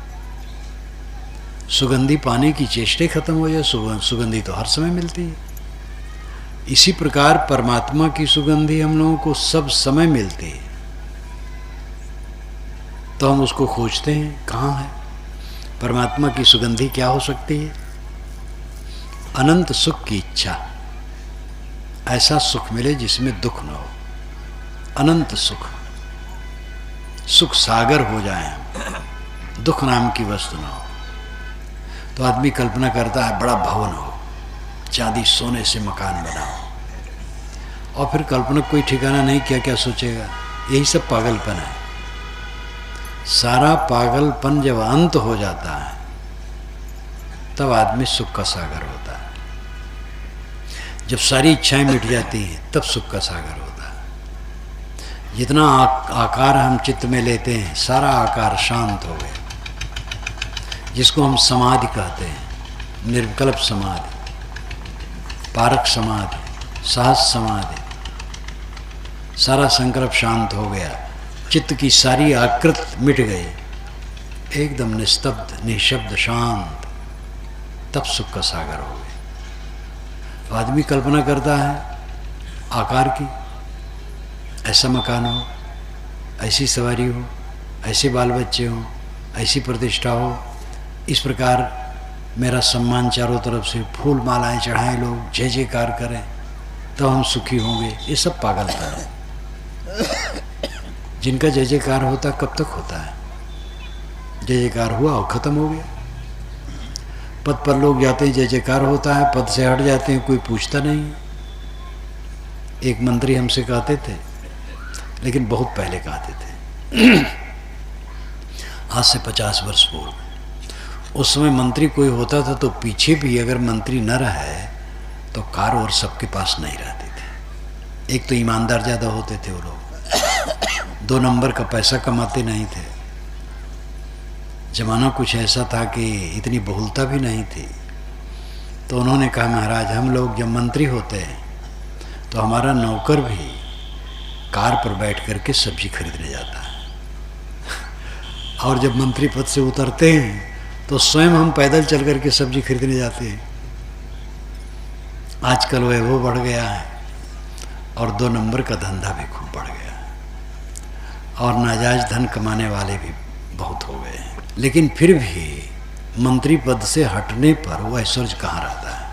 S1: सुगंधी पाने की चेष्टे खत्म हो जाए। सुगंधी तो हर समय मिलती है। इसी प्रकार परमात्मा की सुगंधी हम लोगों को सब समय मिलती है, तो हम उसको खोजते हैं कहाँ है। परमात्मा की सुगंधी क्या हो सकती है? अनंत सुख की इच्छा, ऐसा सुख मिले जिसमें दुख न हो, अनंत सुख, सुख सागर हो जाए हम, दुख नाम की वस्तु न हो। तो आदमी कल्पना करता है बड़ा भवन हो, चांदी सोने से मकान बना हो, और फिर कल्पना कोई ठिकाना नहीं, क्या क्या सोचेगा। यही सब पागलपन है। सारा पागलपन जब अंत हो जाता है तब आदमी सुख का सागर होता है। जब सारी इच्छाएं मिट जाती हैं तब सुख का सागर होता है। जितना आकार हम चित्त में लेते हैं, सारा आकार शांत हो गया, जिसको हम समाधि कहते हैं, निर्विकल्प समाधि, पारक समाधि, सहज समाधि, सारा संकल्प शांत हो गया, चित्त की सारी आकृत मिट गई, एकदम निस्तब्ध, निशब्द, शांत, तब सुख का सागर हो गया। आदमी कल्पना करता है आकार की, ऐसा मकान हो, ऐसी सवारी हो, ऐसे बाल बच्चे हो, ऐसी प्रतिष्ठा हो, इस प्रकार मेरा सम्मान चारों तरफ से, फूल मालाएं चढ़ाएं, लोग जय जयकार करें, तो हम सुखी होंगे। ये सब पागलपन है। जिनका जय जयकार होता कब तक होता है? जय जयकार हुआ और ख़त्म हो गया। पद पर लोग जाते हैं, जय जयकार होता है, पद से हट जाते हैं, कोई पूछता नहीं। एक मंत्री हमसे कहते थे, लेकिन बहुत पहले कहते थे, आज से 50 वर्ष पूर्व। उस समय मंत्री कोई होता था तो पीछे भी अगर मंत्री न रहे तो कार और सबके पास नहीं रहती थी। एक तो ईमानदार ज़्यादा होते थे वो लोग, 2 नंबर का पैसा कमाते नहीं थे। जमाना कुछ ऐसा था कि इतनी बहुलता भी नहीं थी। तो उन्होंने कहा, महाराज हम लोग जब मंत्री होते हैं तो हमारा नौकर भी कार पर बैठ कर के सब्जी खरीदने जाता है, और जब मंत्री पद से उतरते हैं तो स्वयं हम पैदल चल कर के सब्जी खरीदने जाते हैं। आजकल वैभव बढ़ गया है और 2 नंबर का धंधा भी खूब बढ़ गया है, और नाजायज धन कमाने वाले भी बहुत हो गए हैं। लेकिन फिर भी मंत्री पद से हटने पर वो ऐश्वर्य कहाँ रहता है?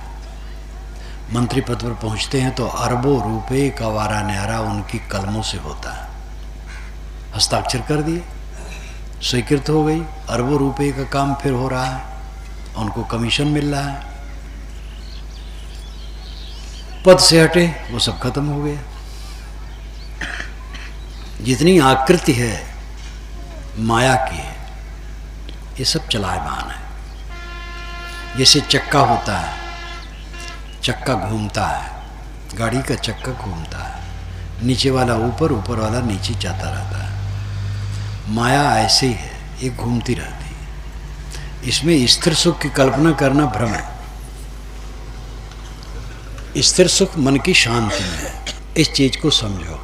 S1: मंत्री पद पर पहुँचते हैं तो अरबों रुपए का वारा न्यारा उनकी कलमों से होता है। हस्ताक्षर कर दिए, स्वीकृत हो गई, अरबों रुपए का काम फिर हो रहा है, उनको कमीशन मिल रहा है। पद से हटे वो सब खत्म हो गया। जितनी आकृति है माया की है, ये सब चलायमान है। जैसे चक्का होता है, चक्का घूमता है, गाड़ी का चक्का घूमता है, नीचे वाला ऊपर, ऊपर वाला नीचे जाता रहता है। माया ऐसे ही है, ये घूमती रहती है। इसमें स्थिर सुख की कल्पना करना भ्रम है। स्थिर सुख मन की शांति में है, इस चीज को समझो।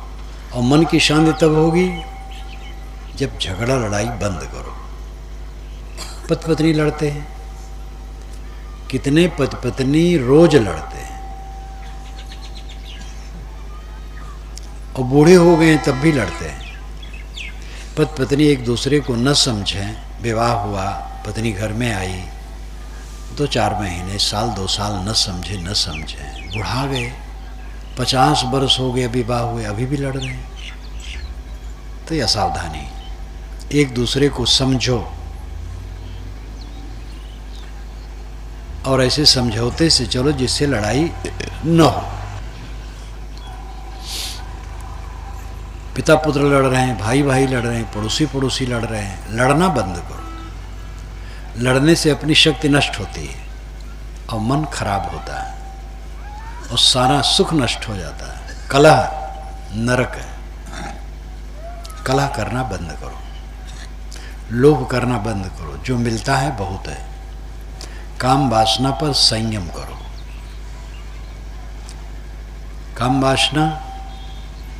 S1: और मन की शांति तब होगी जब झगड़ा लड़ाई बंद करो। पति पत्नी लड़ते हैं, कितने पति पत्नी रोज लड़ते हैं, और बूढ़े हो गए हैं तब भी लड़ते हैं। पति पत्नी एक दूसरे को न समझें, विवाह हुआ, पत्नी घर में आई, 2-4 महीने, साल 2 साल न समझे, बुढ़ा गए, 50 वर्ष हो गए विवाह हुए, अभी भी लड़ रहे हैं। तो यह सावधानी, एक दूसरे को समझो और ऐसे समझौते से चलो जिससे लड़ाई न हो। पिता पुत्र लड़ रहे हैं, भाई भाई लड़ रहे हैं, पड़ोसी पड़ोसी लड़ रहे हैं, लड़ना बंद करो। लड़ने से अपनी शक्ति नष्ट होती है और मन खराब होता है और सारा सुख नष्ट हो जाता है। कलह नरक है। कलह करना बंद करो, लोभ करना बंद करो। जो मिलता है बहुत है। काम वासना पर संयम करो। काम वासना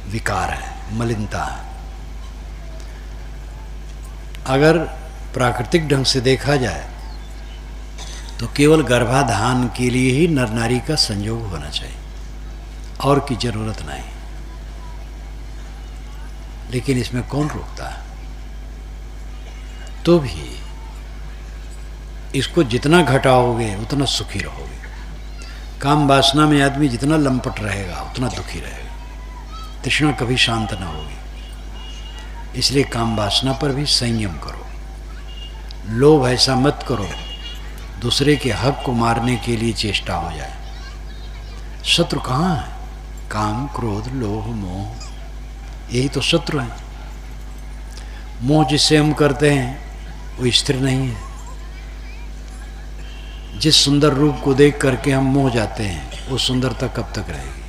S1: विकार है, मलिनता है। अगर प्राकृतिक ढंग से देखा जाए तो केवल गर्भाधान के लिए ही नर नारी का संयोग होना चाहिए, और की जरूरत नहीं। लेकिन इसमें कौन रोकता है? तो भी इसको जितना घटाओगे उतना सुखी रहोगे। काम वासना में आदमी जितना लंपट रहेगा उतना दुखी रहेगा। तृष्णा कभी शांत ना होगी। इसलिए काम वासना पर भी संयम करो। लोभ ऐसा मत करो दूसरे के हक को मारने के लिए चेष्टा हो जाए। शत्रु कहाँ है? काम, क्रोध, लोभ, मोह, यही तो शत्रु हैं। मोह जिससे हम करते हैं वो स्थिर नहीं है। जिस सुंदर रूप को देख करके हम मोह जाते हैं वो सुंदरता कब तक रहेगी?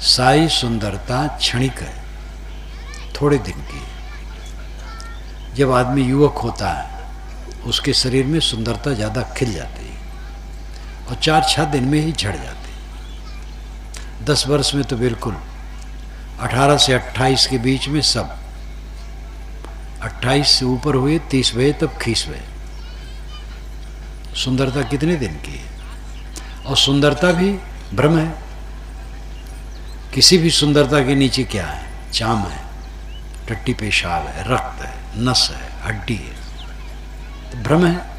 S1: सारी सुंदरता क्षणिक है, थोड़े दिन की। जब आदमी युवक होता है उसके शरीर में सुंदरता ज़्यादा खिल जाती है और 4-6 दिन में ही झड़ जाती है। 10 वर्ष में तो बिल्कुल, 18 से 28 के बीच में सब, 28 से ऊपर हुए 30 हुए तब खींच हुए। सुंदरता कितने दिन की है? और सुंदरता भी भ्रम है। किसी भी सुंदरता के नीचे क्या है? चाम है, टट्टी पेशाब है, रक्त है, नस है, हड्डी है, तो भ्रम है।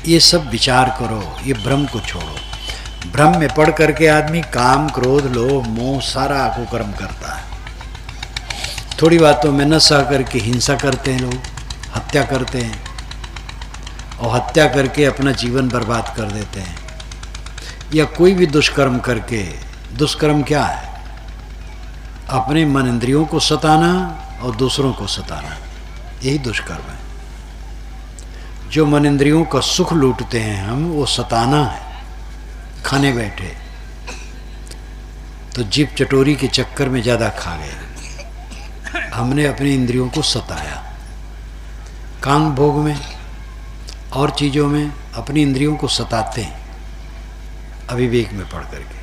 S1: ये सब विचार करो, ये भ्रम को छोड़ो। भ्रम में पड़ करके आदमी काम, क्रोध, लोभ, मोह सारा कुकर्म करता है। थोड़ी बातों में न सह करके हिंसा करते हैं लोग, हत्या करते हैं और हत्या करके अपना जीवन बर्बाद कर देते हैं। या कोई भी दुष्कर्म करके, दुष्कर्म क्या है? अपने मन इंद्रियों को सताना और दूसरों को सताना, यही दुष्कर्म है। जो मन इंद्रियों का सुख लूटते हैं हम, वो सताना है। खाने बैठे तो जीभ चटोरी के चक्कर में ज़्यादा खा गए, हमने अपनी इंद्रियों को सताया। कांग भोग में और चीज़ों में अपनी इंद्रियों को सताते हैं अविवेक में पड़ करके,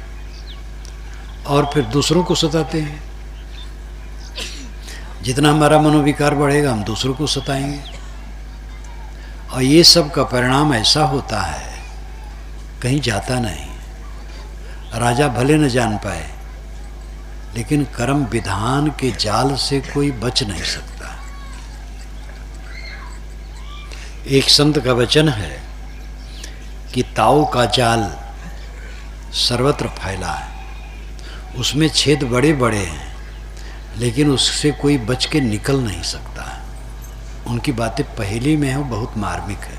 S1: और फिर दूसरों को सताते हैं। जितना हमारा मनोविकार बढ़ेगा हम दूसरों को सताएंगे, और ये सब का परिणाम ऐसा होता है कहीं जाता नहीं। राजा भले न जान पाए लेकिन कर्म विधान के जाल से कोई बच नहीं सकता। एक संत का वचन है कि ताऊ का जाल सर्वत्र फैला है, उसमें छेद बड़े बड़े हैं लेकिन उससे कोई बच के निकल नहीं सकता। उनकी बातें पहेली में है, वो बहुत मार्मिक है।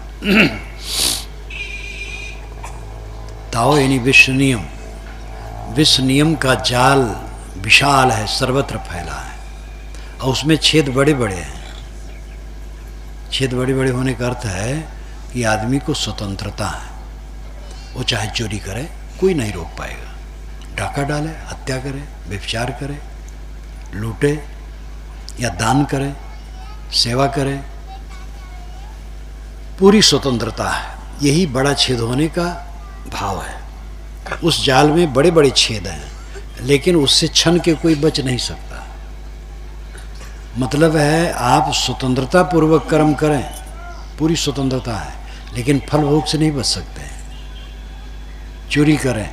S1: ताओ यानी विश्व नियम। विश्व नियम का जाल विशाल है, सर्वत्र फैला है, और उसमें छेद बड़े बड़े हैं। छेद बड़े बड़े होने का अर्थ है कि आदमी को स्वतंत्रता है, वो चाहे चोरी करे कोई नहीं रोक पाएगा, डाका डाले, हत्या करे, व्यभिचार करे, लूटे या दान करे, सेवा करे, पूरी स्वतंत्रता है। यही बड़ा छेद होने का भाव है। उस जाल में बड़े बड़े छेद हैं, लेकिन उससे छन के कोई बच नहीं सकता। मतलब है आप स्वतंत्रता पूर्वक कर्म करें, पूरी स्वतंत्रता है, लेकिन फल भोग से नहीं बच सकते। चोरी करें,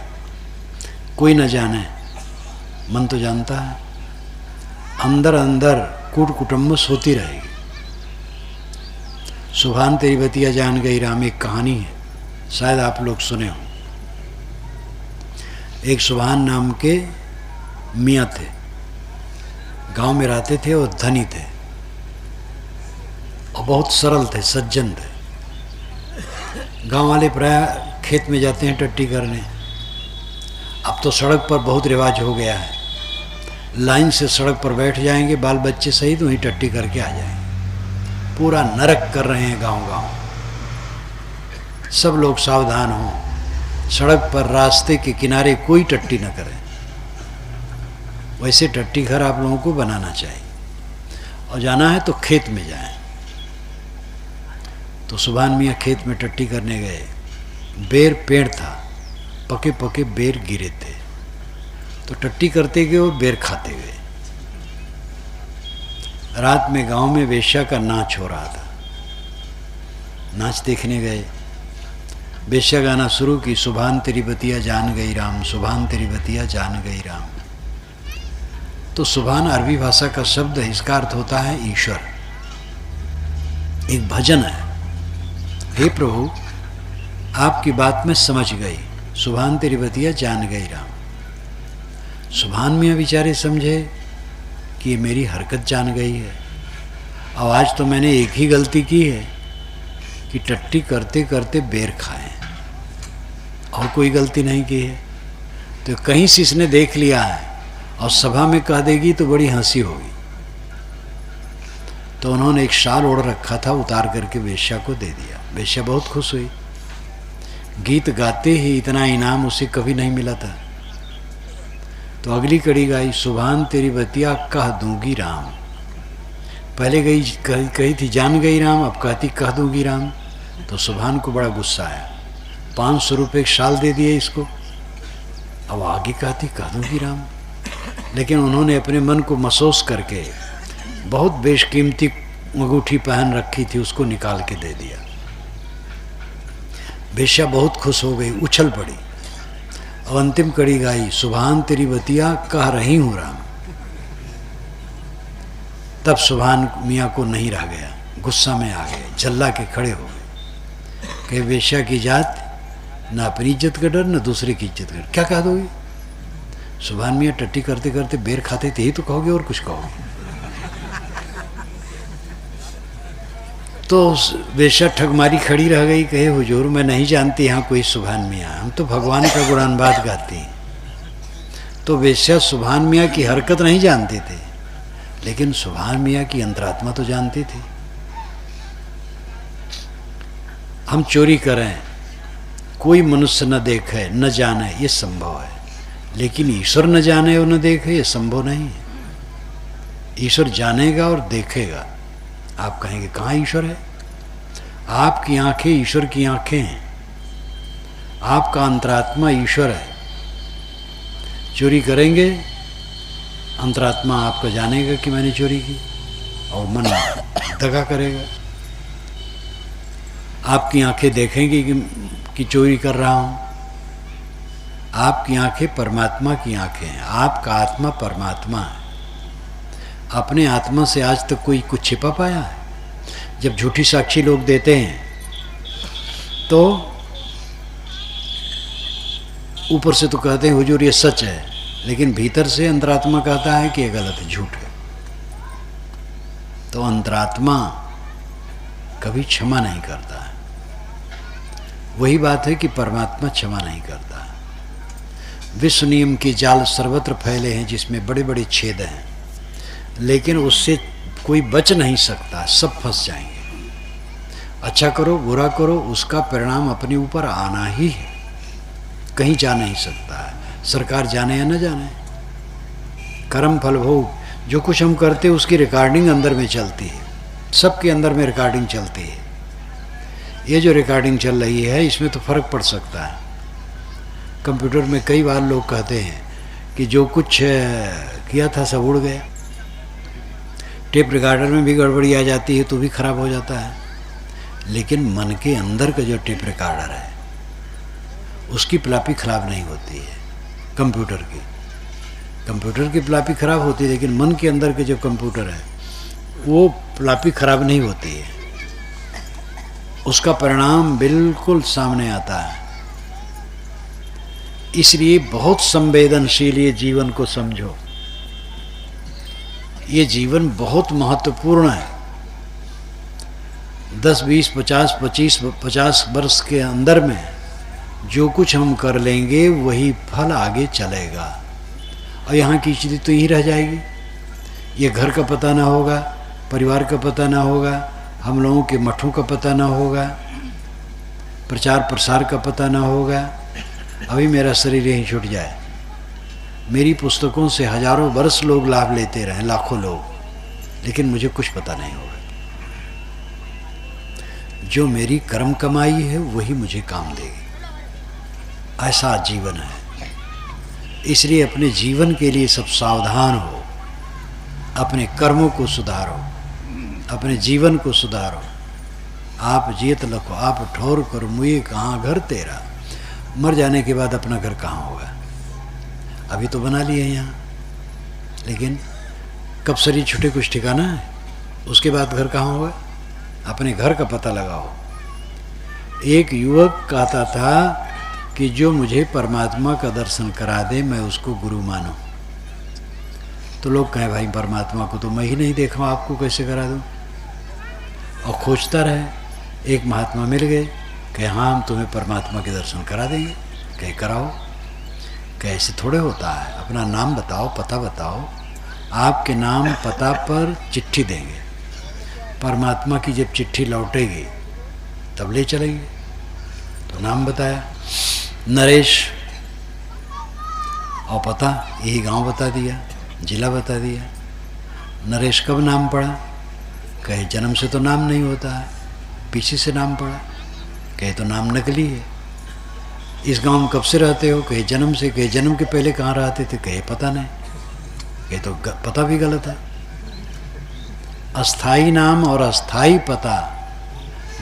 S1: कोई न जाने, मन तो जानता है, अंदर अंदर कूट कुटुम्बस होती रहेगी। सुभान तेरी बतिया जान गई राम एक कहानी है, शायद आप लोग सुने हो। एक सुभान नाम के मियाँ थे, गांव में रहते थे और धनी थे और बहुत सरल थे, सज्जन थे। गांव वाले प्राय खेत में जाते हैं टट्टी करने। अब तो सड़क पर बहुत रिवाज हो गया है, लाइन से सड़क पर बैठ जाएंगे, बाल बच्चे सहित वहीं टट्टी करके आ जाएंगे। पूरा नरक कर रहे हैं गांव गांव। सब लोग सावधान हों, सड़क पर रास्ते के किनारे कोई टट्टी न करे। वैसे टट्टी घर आप लोगों को बनाना चाहिए, और जाना है तो खेत में जाएं। तो सुभान मियाँ खेत में टट्टी करने गए। बेर पेड़ था, पके पके बेर गिरे थे, तो टट्टी करते गए और बेर खाते गए। रात में गांव में वेश्या का नाच हो रहा था, नाच देखने गए। वेश्या गाना शुरू की, सुभान तेरी बतिया जान गई राम, सुभान तेरी बतिया जान गई राम। तो सुभान अरबी भाषा का शब्द है, इसका अर्थ होता है ईश्वर। एक भजन है, हे प्रभु आपकी बात में समझ गई, सुभान तेरी बतिया जान गई राम। सुभान मियाँ बेचारे समझे कि ये मेरी हरकत जान गई है, और आज तो मैंने एक ही गलती की है कि टट्टी करते करते बेर खाए, और कोई गलती नहीं की है। तो कहीं से इसने देख लिया है और सभा में कह देगी तो बड़ी हंसी होगी। तो उन्होंने एक शाल ओढ़ रखा था, उतार करके वेश्या को दे दिया। वेश्या बहुत खुश हुई। गीत गाते ही इतना इनाम उसे कभी नहीं मिला था। तो अगली कड़ी गाई, सुभान तेरी बतिया कह दूंगी राम। पहले कही थी जान गई राम, अब कहती कह दूंगी राम। तो सुभान को बड़ा गुस्सा आया, 500 रुपये शाल दे दिए इसको, अब आगे कहती कह दूंगी राम। लेकिन उन्होंने अपने मन को महसूस करके बहुत बेशकीमती अंगूठी पहन रखी थी, उसको निकाल के दे दिया। वेश्या बहुत खुश हो गई, उछल पड़ी। अब अंतिम कड़ी गाई, सुभान तेरी बतिया कह रही हूँ राम। तब सुभान मियाँ को नहीं रह गया, गुस्सा में आ गए, जल्ला के खड़े हो गए कि वेश्या की जात न अपनी इज्जत का डर न दूसरे की इज्जत का डर। क्या कह दोगे? सुभान मियाँ टट्टी करते करते बेर खाते थे, ही तो कहोगे और कुछ कहोगे? तो वेश्या ठगमारी खड़ी रह गई, कहे हुजूर मैं नहीं जानती यहाँ कोई सुभान मियाँ, हम तो भगवान का गुणानबाद गाते हैं। तो वेश्या सुभान मियाँ की हरकत नहीं जानते थे, लेकिन सुभान मियाँ की अंतरात्मा तो जानते थे। हम चोरी करें, कोई मनुष्य न देखे न जाने, ये संभव है, लेकिन ईश्वर न जाने और न देखे ये संभव नहीं है। ईश्वर जानेगा और देखेगा। आप कहेंगे कहाँ ईश्वर है? आपकी आंखें ईश्वर की आंखें हैं, आपका अंतरात्मा ईश्वर है। चोरी करेंगे, अंतरात्मा आपका जानेगा कि मैंने चोरी की, और मन दगा करेगा। आपकी आंखें देखेंगी कि चोरी कर रहा हूँ। आपकी आंखें परमात्मा की आंखें हैं, आपका आत्मा परमात्मा है। अपने आत्मा से आज तक कोई कुछ छिपा पाया है? जब झूठी साक्षी लोग देते हैं तो ऊपर से तो कहते हैं हुजूर ये सच है, लेकिन भीतर से अंतरात्मा कहता है कि ये गलत है, झूठ है। तो अंतरात्मा कभी क्षमा नहीं करता है। वही बात है कि परमात्मा क्षमा नहीं करता। विश्व नियम के जाल सर्वत्र फैले हैं जिसमें बड़े बड़े छेद हैं, लेकिन उससे कोई बच नहीं सकता, सब फंस जाएंगे। अच्छा करो बुरा करो, उसका परिणाम अपने ऊपर आना ही है, कहीं जा नहीं सकता है। सरकार जाने या न जाने, कर्म फल भोग, जो कुछ हम करते हैं उसकी रिकॉर्डिंग अंदर में चलती है, सबके अंदर में रिकॉर्डिंग चलती है। ये जो रिकॉर्डिंग चल रही है इसमें तो फर्क पड़ सकता है। कंप्यूटर में कई बार लोग कहते हैं कि जो कुछ किया था सब उड़ गया। टेप रिकॉर्डर में भी गड़बड़ी आ जाती है तो भी खराब हो जाता है, लेकिन मन के अंदर का जो टेप रिकॉर्डर है उसकी प्लापी खराब नहीं होती है। कंप्यूटर की प्लापी खराब होती है, लेकिन मन के अंदर के जो कंप्यूटर है वो प्लापी खराब नहीं होती है, उसका परिणाम बिल्कुल सामने आता है। इसलिए बहुत संवेदनशील ये जीवन को समझो। ये जीवन बहुत महत्वपूर्ण है। 10, 20, 50, 50 वर्ष के अंदर में जो कुछ हम कर लेंगे वही फल आगे चलेगा, और यहाँ की चीज़ें तो यही रह जाएगी। ये घर का पता ना होगा, परिवार का पता ना होगा, हम लोगों के मठों का पता ना होगा, प्रचार प्रसार का पता ना होगा। अभी मेरा शरीर यहीं छूट जाए, मेरी पुस्तकों से हजारों वर्ष लोग लाभ लेते रहे, लाखों लोग, लेकिन मुझे कुछ पता नहीं होगा। जो मेरी कर्म कमाई है वही मुझे काम देगी, ऐसा जीवन है। इसलिए अपने जीवन के लिए सब सावधान हो, अपने कर्मों को सुधारो, अपने जीवन को सुधारो। आप जियत लखो आप ठौर करो, मुझे कहाँ घर तेरा। मर जाने के बाद अपना घर कहाँ होगा? अभी तो बना लिए यहाँ, लेकिन कब शरीर छूटे कुछ ठिकाना है? उसके बाद घर कहाँ होगा? अपने घर का पता लगाओ। एक युवक कहता था कि जो मुझे परमात्मा का दर्शन करा दे मैं उसको गुरु मानूं। तो लोग कहें भाई परमात्मा को तो मैं ही नहीं देखा, आपको कैसे करा दूं? और खोजता रहे, एक महात्मा मिल गए, कहे हाँ हम तुम्हें परमात्मा के दर्शन करा देंगे। कहे कराओ। कैसे थोड़े होता है, अपना नाम बताओ, पता बताओ, आपके नाम पता पर चिट्ठी देंगे, परमात्मा की जब चिट्ठी लौटेगी तब ले चलेंगे। तो नाम बताया नरेश, और पता यही गांव बता दिया, जिला बता दिया। नरेश कब नाम पड़ा? कहे जन्म से तो नाम नहीं होता है, पीछे से नाम पड़ा। कहे तो नाम नकली है। इस गांव में कब से रहते हो? कहे जन्म से। कहे जन्म के पहले कहाँ रहते थे? कहे पता नहीं। कहे तो पता भी गलत है। अस्थाई नाम और अस्थाई पता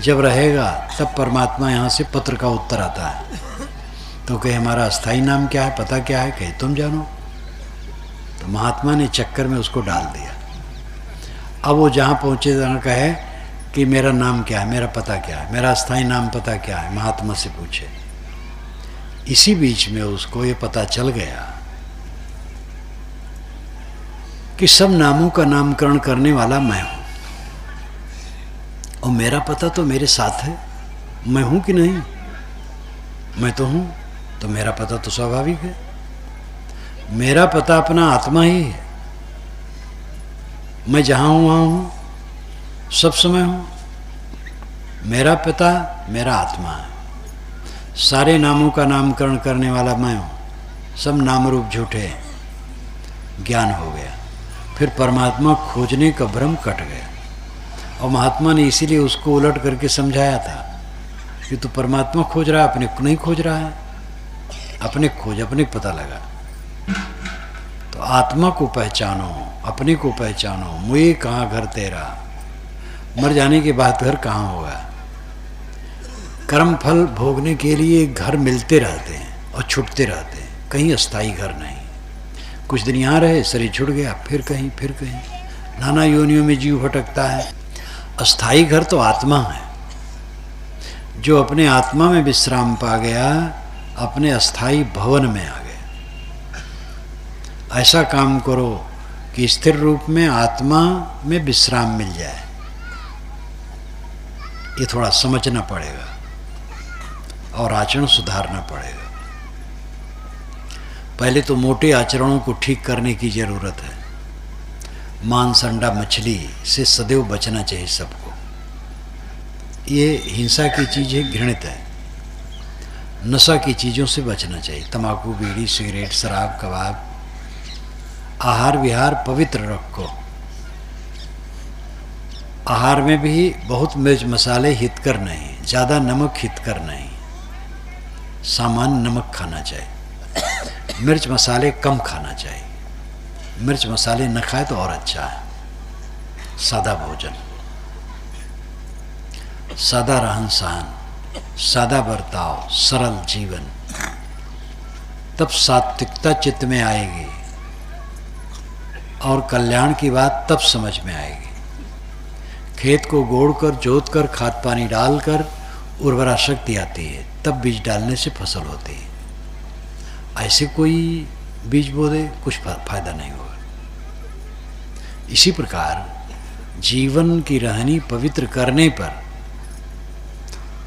S1: जब रहेगा तब परमात्मा यहाँ से पत्र का उत्तर आता है। तो कहे हमारा अस्थाई नाम क्या है, पता क्या है? कहे तुम जानो। तो महात्मा ने चक्कर में उसको डाल दिया। अब वो जहाँ पहुँचे जहाँ कहे कि मेरा नाम क्या है, मेरा पता क्या है, मेरा अस्थाई नाम पता क्या है, महात्मा से पूछे। इसी बीच में उसको ये पता चल गया कि सब नामों का नामकरण करने वाला मैं हूँ, और मेरा पता तो मेरे साथ है। मैं हूँ कि नहीं? मैं तो हूँ, तो मेरा पता तो स्वाभाविक है। मेरा पता अपना आत्मा ही है। मैं जहाँ हूँ वहाँ हूँ, सब समय हूँ। मेरा पता मेरा आत्मा है। सारे नामों का नामकरण करने वाला मैं हूँ, सब नाम रूप झूठे हैं। ज्ञान हो गया, फिर परमात्मा खोजने का भ्रम कट गया। और महात्मा ने इसीलिए उसको उलट करके समझाया था कि तू परमात्मा खोज रहा है, अपने को नहीं खोज रहा है। अपने खोज, अपने को पता लगा। तो आत्मा को पहचानो, अपने को पहचानो। मुझे कहाँ घर तेरा। मर जाने के बाद घर कहाँ होगा? कर्म फल भोगने के लिए घर मिलते रहते हैं और छूटते रहते हैं, कहीं अस्थाई घर नहीं। कुछ दिन यहाँ रहे, शरीर छूट गया, फिर कहीं फिर कहीं, नाना योनियों में जीव भटकता है। अस्थाई घर तो आत्मा है। जो अपने आत्मा में विश्राम पा गया, अपने अस्थाई भवन में आ गया। ऐसा काम करो कि स्थिर रूप में आत्मा में विश्राम मिल जाए। ये थोड़ा समझना पड़ेगा। और आचरण सुधारना पड़ेगा। पहले तो मोटे आचरणों को ठीक करने की जरूरत है। मांस, अंडा, मछली से सदैव बचना चाहिए सबको। ये हिंसा की चीज़ें घृणित है। नशा की चीज़ों से बचना चाहिए। तंबाकू, बीड़ी, सिगरेट, शराब, कबाब। आहार विहार पवित्र रखो। आहार में भी बहुत मिर्च मसाले हितकर नहीं, ज़्यादा नमक हितकर नहीं। सामान्य नमक खाना चाहिए। मिर्च मसाले कम खाना चाहिए। मिर्च मसाले न खाए तो और अच्छा है। सादा भोजन, सादा रहन सहन, सादा बर्ताव, सरल जीवन, तब सात्विकता चित्त में आएगी और कल्याण की बात तब समझ में आएगी। खेत को गोड़कर, जोतकर, खाद पानी डालकर उर्वरा शक्ति आती है, तब बीज डालने से फसल होती है। ऐसे कोई बीज बो दे, कुछ फायदा नहीं होगा। इसी प्रकार जीवन की रहनी पवित्र करने पर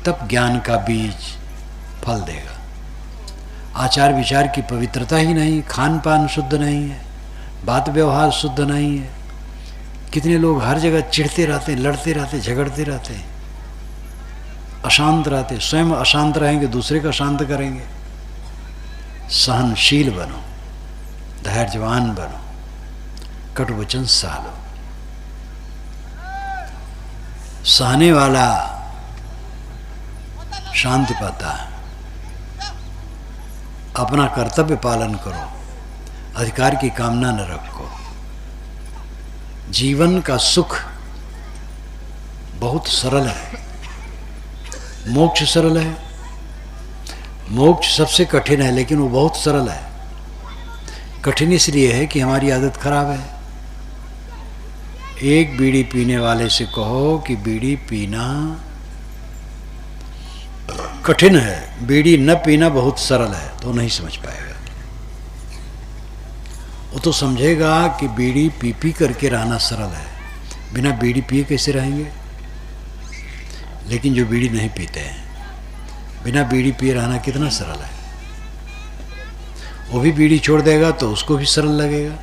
S1: तब ज्ञान का बीज फल देगा। आचार विचार की पवित्रता ही नहीं, खान पान शुद्ध नहीं है, बात व्यवहार शुद्ध नहीं है। कितने लोग हर जगह चिढ़ते रहते, लड़ते रहते, झगड़ते रहते, अशांत रहते। स्वयं अशांत रहेंगे, दूसरे का शांत करेंगे। सहनशील बनो, धैर्यवान बनो, कटु वचन सह लो। सहने वाला शांति पाता है। अपना कर्तव्य पालन करो, अधिकार की कामना न रखो। जीवन का सुख बहुत सरल है। मोक्ष सरल है। मोक्ष सबसे कठिन है, लेकिन वो बहुत सरल है। कठिन इसलिए है कि हमारी आदत खराब है। एक बीड़ी पीने वाले से कहो कि बीड़ी पीना कठिन है, बीड़ी न पीना बहुत सरल है, तो नहीं समझ पाएगा। वो तो समझेगा कि बीड़ी पी पी करके रहना सरल है, बिना बीड़ी पिए कैसे रहेंगे। लेकिन जो बीड़ी नहीं पीते हैं, बिना बीड़ी पिए रहना कितना सरल है। वो भी बीड़ी छोड़ देगा तो उसको भी सरल लगेगा।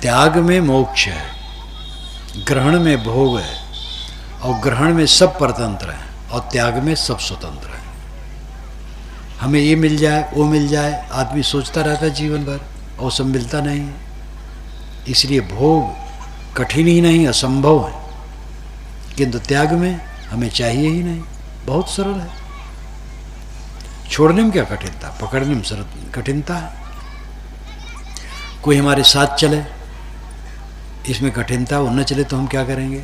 S1: त्याग में मोक्ष है, ग्रहण में भोग है, और ग्रहण में सब परतंत्र है और त्याग में सब स्वतंत्र है। हमें ये मिल जाए, वो मिल जाए, आदमी सोचता रहता है जीवन भर, और सब मिलता नहीं है। इसलिए भोग कठिन ही नहीं, असंभव है। किंतु त्याग में हमें चाहिए ही नहीं, बहुत सरल है। छोड़ने में क्या कठिनता, पकड़ने में सरल कठिनता है। कोई हमारे साथ चले, इसमें कठिनता, वो न चले तो हम क्या करेंगे।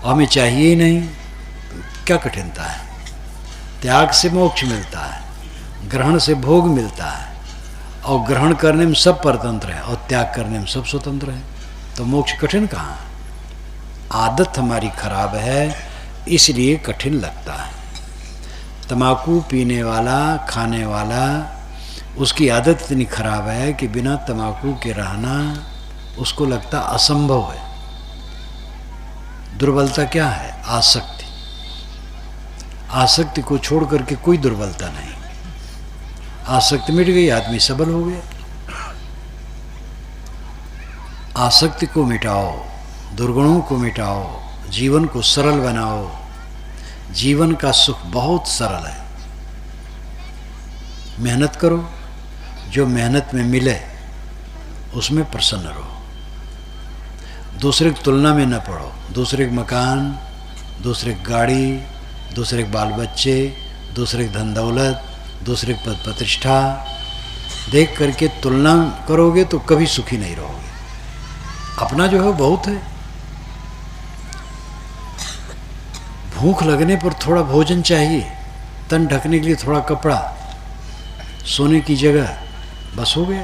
S1: हमें चाहिए ही नहीं, क्या कठिनता है। त्याग से मोक्ष मिलता है, ग्रहण से भोग मिलता है, और ग्रहण करने में सब परतंत्र है और त्याग करने में सब स्वतंत्र है। तो मोक्ष कठिन कहाँ। आदत हमारी खराब है, इसलिए कठिन लगता है। तंबाकू पीने वाला, खाने वाला, उसकी आदत इतनी खराब है कि बिना तंबाकू के रहना उसको लगता असंभव है। दुर्बलता क्या है, आसक्ति। आसक्ति को छोड़ करके कोई दुर्बलता नहीं। आसक्ति मिट गई, आदमी सबल हो गया। आसक्ति को मिटाओ, दुर्गुणों को मिटाओ, जीवन को सरल बनाओ। जीवन का सुख बहुत सरल है। मेहनत करो, जो मेहनत में मिले उसमें प्रसन्न रहो। दूसरे की तुलना में न पड़ो। दूसरे के मकान, दूसरे की गाड़ी, दूसरे के बाल बच्चे, दूसरे की धन दौलत, दूसरे की पद प्रतिष्ठा देख करके तुलना करोगे तो कभी सुखी नहीं रहोगे। अपना जो है बहुत है। भूख लगने पर थोड़ा भोजन चाहिए, तन ढकने के लिए थोड़ा कपड़ा, सोने की जगह, बस हो गया।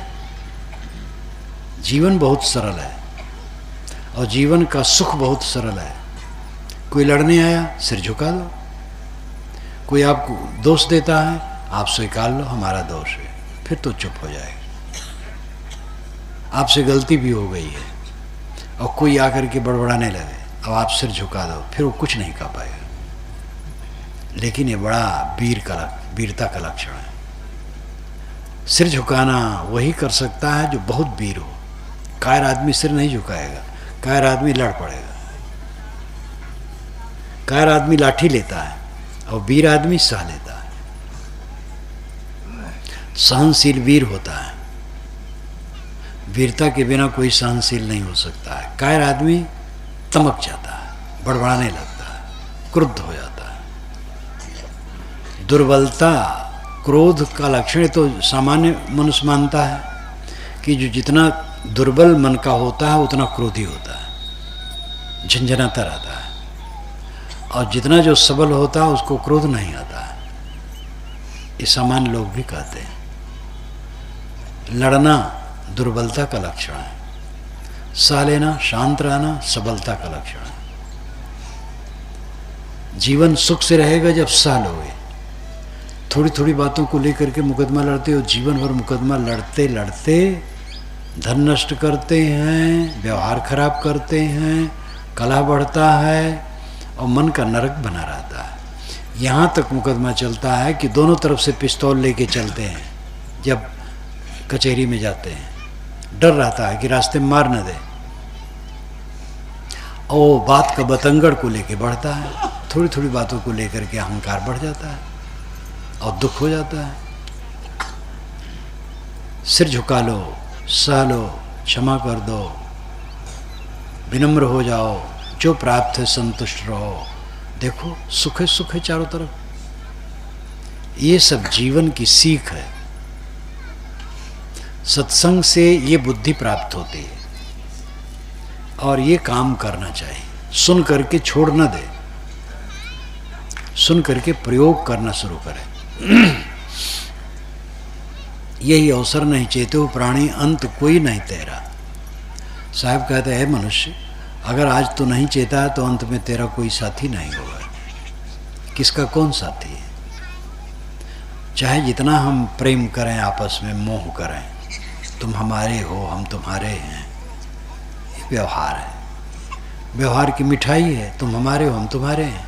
S1: जीवन बहुत सरल है और जीवन का सुख बहुत सरल है। कोई लड़ने आया, सिर झुका दो। कोई आपको दोष देता है, आप स्वीकार लो हमारा दोष है, फिर तो चुप हो जाएगा। आपसे गलती भी हो गई है और कोई आकर के बड़बड़ाने लगे अब आप सिर झुका दो, फिर वो कुछ नहीं कर पाएगा। लेकिन ये बड़ा वीरता का लक्षण है। सिर झुकाना वही कर सकता है जो बहुत वीर हो। कायर आदमी सिर नहीं झुकाएगा, कायर आदमी लड़ पड़ेगा। कायर आदमी लाठी लेता है और वीर आदमी सह लेता है। सहनशील वीर होता है। वीरता के बिना कोई सहनशील नहीं हो सकता है। कायर आदमी तमक जाता है, बड़बड़ाने लगता है, क्रुद्ध हो जाता है। दुर्बलता क्रोध का लक्षण तो सामान्य मनुष्य मानता है कि जो जितना दुर्बल मन का होता है उतना क्रोधी होता है, झंझनाता रहता है, और जितना जो सबल होता है उसको क्रोध नहीं आता है। ये सामान्य लोग भी कहते हैं। लड़ना दुर्बलता का लक्षण है, सह लेना, शांत रहना सबलता का लक्षण है। जीवन सुख से रहेगा जब सह लोगे। थोड़ी थोड़ी बातों को लेकर के मुकदमा लड़ते हो, जीवन भर मुकदमा लड़ते लड़ते धन नष्ट करते हैं, व्यवहार खराब करते हैं, कलह बढ़ता है और मन का नरक बना रहता है। यहाँ तक मुकदमा चलता है कि दोनों तरफ से पिस्तौल लेके चलते हैं। जब कचहरी में जाते हैं डर रहता है कि रास्ते में मार न दे, और बात का बतंगड़ को लेके बढ़ता है। थोड़ी थोड़ी बातों को लेकर के अहंकार बढ़ जाता है और दुख हो जाता है। सिर झुका लो, सह लो, क्षमा कर दो, विनम्र हो जाओ, जो प्राप्त है संतुष्ट रहो। देखो सुख है चारों तरफ। ये सब जीवन की सीख है। सत्संग से ये बुद्धि प्राप्त होती है और ये काम करना चाहिए। सुन करके छोड़ न दे, सुन करके प्रयोग करना शुरू करें। यही अवसर नहीं चेतो प्राणी अंत कोई नहीं तेरा। साहब कहते हैं मनुष्य, अगर आज तो नहीं चेता है तो अंत में तेरा कोई साथी नहीं होगा। किसका कौन साथी है? चाहे जितना हम प्रेम करें, आपस में मोह करें, तुम हमारे हो हम तुम्हारे हैं, ये व्यवहार है। व्यवहार की मिठाई है, तुम हमारे हो हम तुम्हारे हैं।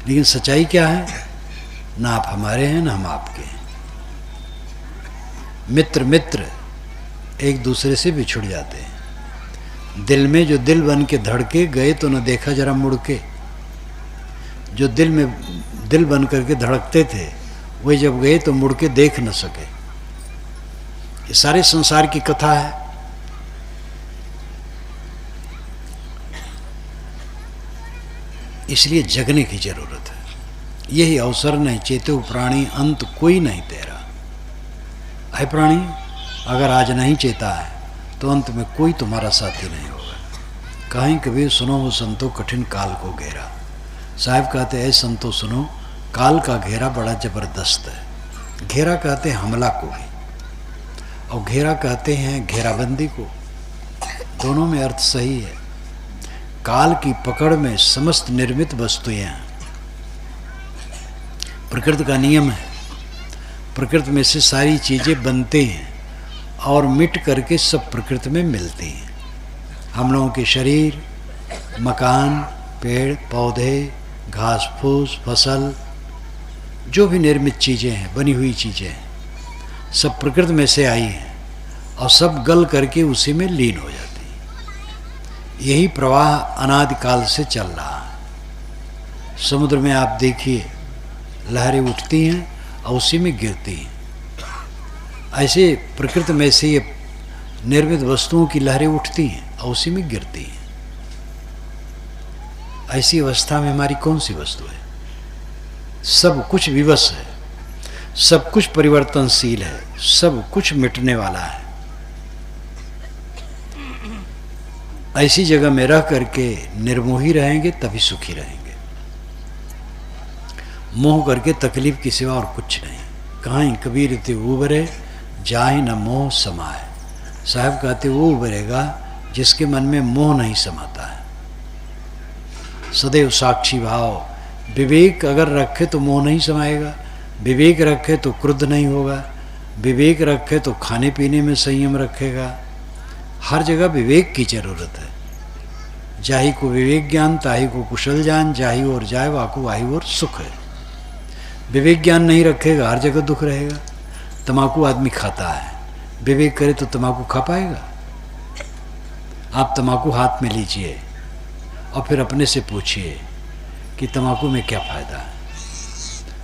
S1: लेकिन सच्चाई क्या है? ना आप हमारे हैं ना हम आपके हैं। मित्र मित्र एक दूसरे से बिछुड़ जाते हैं। दिल में जो दिल बन के धड़के गए तो न देखा जरा मुड़ के। जो दिल में दिल बन करके धड़कते थे वही जब गए तो मुड़ के देख न सके। ये सारे संसार की कथा है। इसलिए जगने की जरूरत है। यही अवसर नहीं चेतो प्राणी अंत कोई नहीं तेरा। है प्राणी, अगर आज नहीं चेता है तो अंत में कोई तुम्हारा साथी नहीं होगा। कहीं कभी सुनो हो संतो कठिन काल को घेरा। साहब कहते हैं संतो सुनो, काल का घेरा बड़ा जबरदस्त है। घेरा कहते हैं हमला को भी, और घेरा कहते हैं घेराबंदी को। दोनों में अर्थ सही है। काल की पकड़ में समस्त निर्मित वस्तुएं हैं। प्रकृति का नियम है। प्रकृति में से सारी चीजें बनते हैं और मिट करके सब प्रकृति में मिलती हैं। हम लोगों के शरीर, मकान, पेड़ पौधे, घास फूस, फसल, जो भी निर्मित चीजें हैं, बनी हुई चीजें हैं, सब प्रकृति में से आई हैं और सब गल करके उसी में लीन हो जाती हैं। यही प्रवाह अनादिकाल से चल रहा है। समुद्र में आप देखिए, लहरें उठती हैं और उसी में गिरती हैं। ऐसे प्रकृति में से ये निर्मित वस्तुओं की लहरें उठती हैं और उसी में गिरती हैं। ऐसी अवस्था में हमारी कौन सी वस्तु है? सब कुछ विवश है, सब कुछ परिवर्तनशील है, सब कुछ मिटने वाला है। ऐसी जगह में रह करके निर्मोही रहेंगे तभी सुखी रहेंगे। मोह करके तकलीफ की सिवा और कुछ नहीं। कहाँ कबीर ते उबरे जाहि न मोह समाए। साहब कहते वो उबरेगा जिसके मन में मोह नहीं समाता है। सदैव साक्षी भाव, विवेक अगर रखे तो मोह नहीं समाएगा, विवेक रखे तो क्रुद्ध नहीं होगा, विवेक रखे तो खाने पीने में संयम रखेगा। हर जगह विवेक की जरूरत है। जाही को विवेक ज्ञान ताही को कुशल जान, जाही और जाए वाको वाही और सुख है। विवेक ज्ञान नहीं रखेगा हर जगह दुख रहेगा। तम्बाकू आदमी खाता है, विवेक करे तो तम्बाकू खा पाएगा? आप तम्बाकू हाथ में लीजिए और फिर अपने से पूछिए कि तम्बाकू में क्या फ़ायदा है,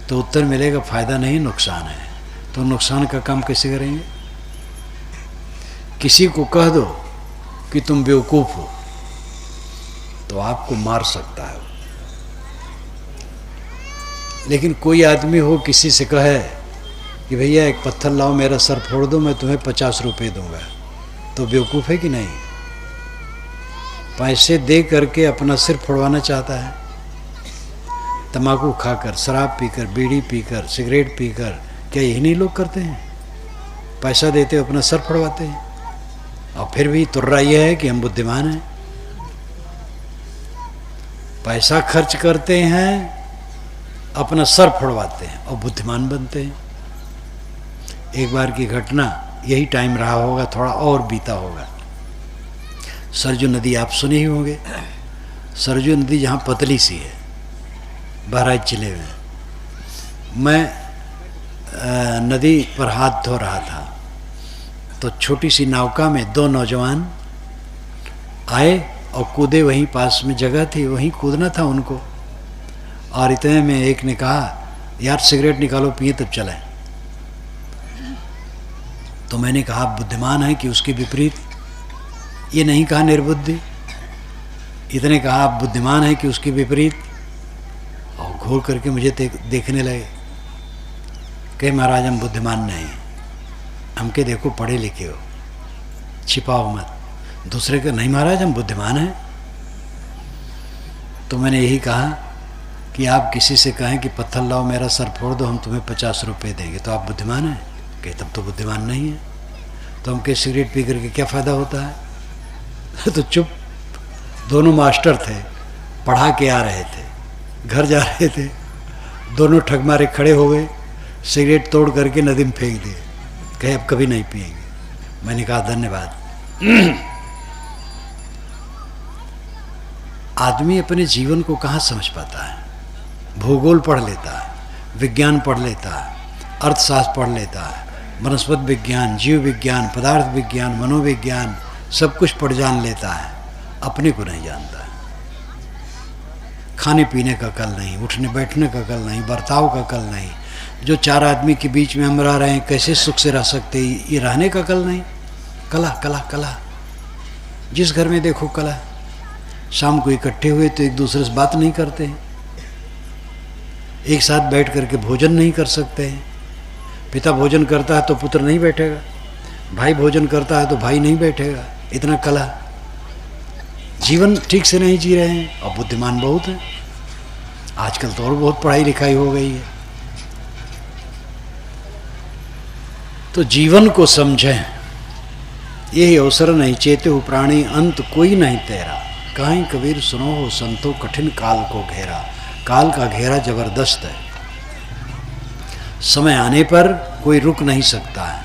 S1: तो उत्तर मिलेगा फ़ायदा नहीं नुकसान है। तो नुकसान का काम कैसे करेंगे? किसी को कह दो कि तुम बेवकूफ़ हो तो आपको मार सकता है। लेकिन कोई आदमी हो किसी से कहे कि भैया एक पत्थर लाओ मेरा सर फोड़ दो, मैं तुम्हें 50 रुपये दूंगा, तो बेवकूफ़ है कि नहीं? पैसे दे करके अपना सिर फोड़वाना चाहता है। तम्बाकू खाकर, शराब पीकर, बीड़ी पीकर, सिगरेट पीकर, क्या यही नहीं लोग करते हैं? पैसा देते हो अपना सर फोड़वाते हैं और फिर भी तुर्रा यह है कि हम बुद्धिमान हैं। पैसा खर्च करते हैं, अपना सर फोड़वाते हैं और बुद्धिमान बनते हैं। एक बार की घटना, यही टाइम रहा होगा, थोड़ा और बीता होगा। सरजू नदी आप सुने ही होंगे। सरजू नदी जहाँ पतली सी है, बहराइच जिले में। मैं नदी पर हाथ धो रहा था तो छोटी सी नौका में 2 नौजवान आए और कूदे। वहीं पास में जगह थी, वहीं कूदना था उनको। और इतने में एक ने कहा, यार सिगरेट निकालो पिए तब चलें। तो मैंने कहा आप बुद्धिमान हैं कि उसके विपरीत? ये नहीं कहा निर्बुद्धि, इतने कहा आप बुद्धिमान हैं कि उसके विपरीत। और घूर करके मुझे देखने लगे। कहे महाराज हम बुद्धिमान नहीं, हमके देखो पढ़े लिखे हो, छिपाओ मत। दूसरे का नहीं महाराज हम बुद्धिमान हैं। तो मैंने यही कहा कि आप किसी से कहें कि पत्थर लाओ मेरा सर फोड़ दो, हम तुम्हें 50 रुपये देंगे, तो आप बुद्धिमान हैं? कहे तब तो बुद्धिमान नहीं है। तो हमके सिगरेट पी करके क्या फ़ायदा होता है? तो चुप। दोनों मास्टर थे, पढ़ा के आ रहे थे, घर जा रहे थे। दोनों ठग मारे खड़े हो गए, सिगरेट तोड़ करके नदी में फेंक दिए। कहे अब कभी नहीं पिएंगे। मैंने कहा धन्यवाद। आदमी अपने जीवन को कहाँ समझ पाता है? भूगोल पढ़ लेता है, विज्ञान पढ़ लेता है, अर्थशास्त्र पढ़ लेता है, वनस्पति विज्ञान, जीव विज्ञान, पदार्थ विज्ञान, मनोविज्ञान, सब कुछ पढ़ जान लेता है, अपने को नहीं जानता है। खाने पीने का कल नहीं, उठने बैठने का कल नहीं, बर्ताव का कल नहीं। जो 4 आदमी के बीच में हम रह रहे हैं, कैसे सुख से रह सकते, ये रहने का कल नहीं। कला कला कला, जिस घर में देखो कला। शाम को इकट्ठे हुए तो एक दूसरे से बात नहीं करते हैं, एक साथ बैठ करके भोजन नहीं कर सकते हैं। पिता भोजन करता है तो पुत्र नहीं बैठेगा, भाई भोजन करता है तो भाई नहीं बैठेगा। इतना कला, जीवन ठीक से नहीं जी रहे हैं। और बुद्धिमान बहुत है आजकल तो, और बहुत पढ़ाई लिखाई हो गई है। तो जीवन को समझें, यही अवसर नहीं चेते हो प्राणी अंत कोई नहीं तेरा। कहीं कबीर सुनो हो संतो कठिन काल को घेरा। काल का घेरा जबरदस्त है, समय आने पर कोई रुक नहीं सकता है।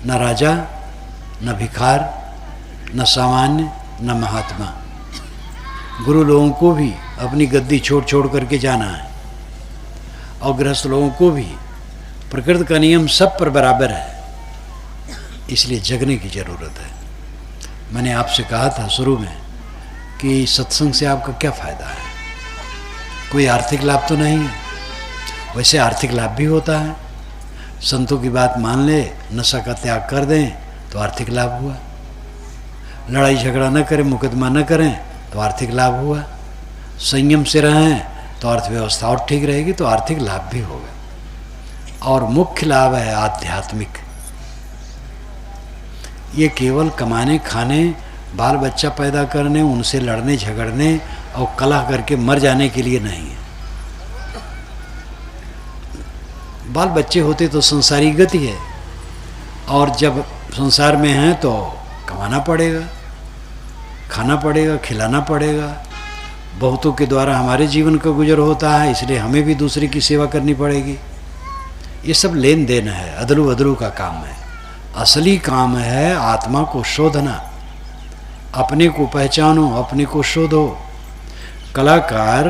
S1: न राजा, न भिखार, न सामान्य, न महात्मा। गुरु लोगों को भी अपनी गद्दी छोड़ छोड़ करके जाना है, और गृहस्थ लोगों को भी। प्रकृति का नियम सब पर बराबर है, इसलिए जगने की ज़रूरत है। मैंने आपसे कहा था शुरू में कि सत्संग से आपका क्या फ़ायदा है? कोई आर्थिक लाभ तो नहीं है। वैसे आर्थिक लाभ भी होता है। संतों की बात मान ले, नशा का त्याग कर दें तो आर्थिक लाभ हुआ। लड़ाई झगड़ा न करें, मुकदमा न करें तो आर्थिक लाभ हुआ। संयम से रहें तो अर्थव्यवस्था और ठीक रहेगी, तो आर्थिक लाभ भी होगा। और मुख्य लाभ है आध्यात्मिक। ये केवल कमाने, खाने, बाल बच्चा पैदा करने, उनसे लड़ने झगड़ने और कलह करके मर जाने के लिए नहीं है। बाल बच्चे होते तो संसारी गति है, और जब संसार में हैं तो कमाना पड़ेगा, खाना पड़ेगा, खिलाना पड़ेगा। बहुतों के द्वारा हमारे जीवन का गुजर होता है, इसलिए हमें भी दूसरे की सेवा करनी पड़ेगी। ये सब लेन देन है, अदलू अदलू का काम है। असली काम है आत्मा को शोधना। अपने को पहचानो, अपने को शोधो। कलाकार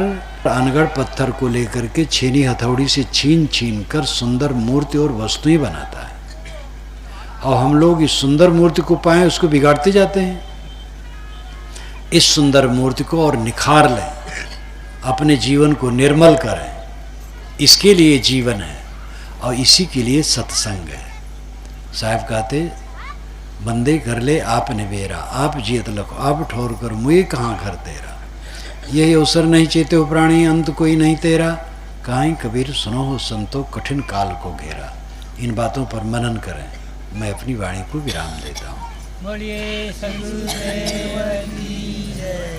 S1: अनगढ़ पत्थर को लेकर के छेनी हथौड़ी से छीन छीन कर सुंदर मूर्ति और वस्तुएं बनाता है, और हम लोग इस सुंदर मूर्ति को पाएं उसको बिगाड़ते जाते हैं। इस सुंदर मूर्ति को और निखार लें, अपने जीवन को निर्मल करें, इसके लिए जीवन है और इसी के लिए सत्संग है। साहब कहते, बंदे कर ले आप निबेरा, आप जियत लखो आप ठोर कर मुझे कहाँ घर तेरा। यही अवसर नहीं चेते हो प्राणी, अंत कोई नहीं तेरा। कहीं कबीर सुनो हो संतो, कठिन काल को घेरा। इन बातों पर मनन करें। मैं अपनी वाणी को विराम देता हूँ।
S2: बोलिए सद्गुरुदेव की जय।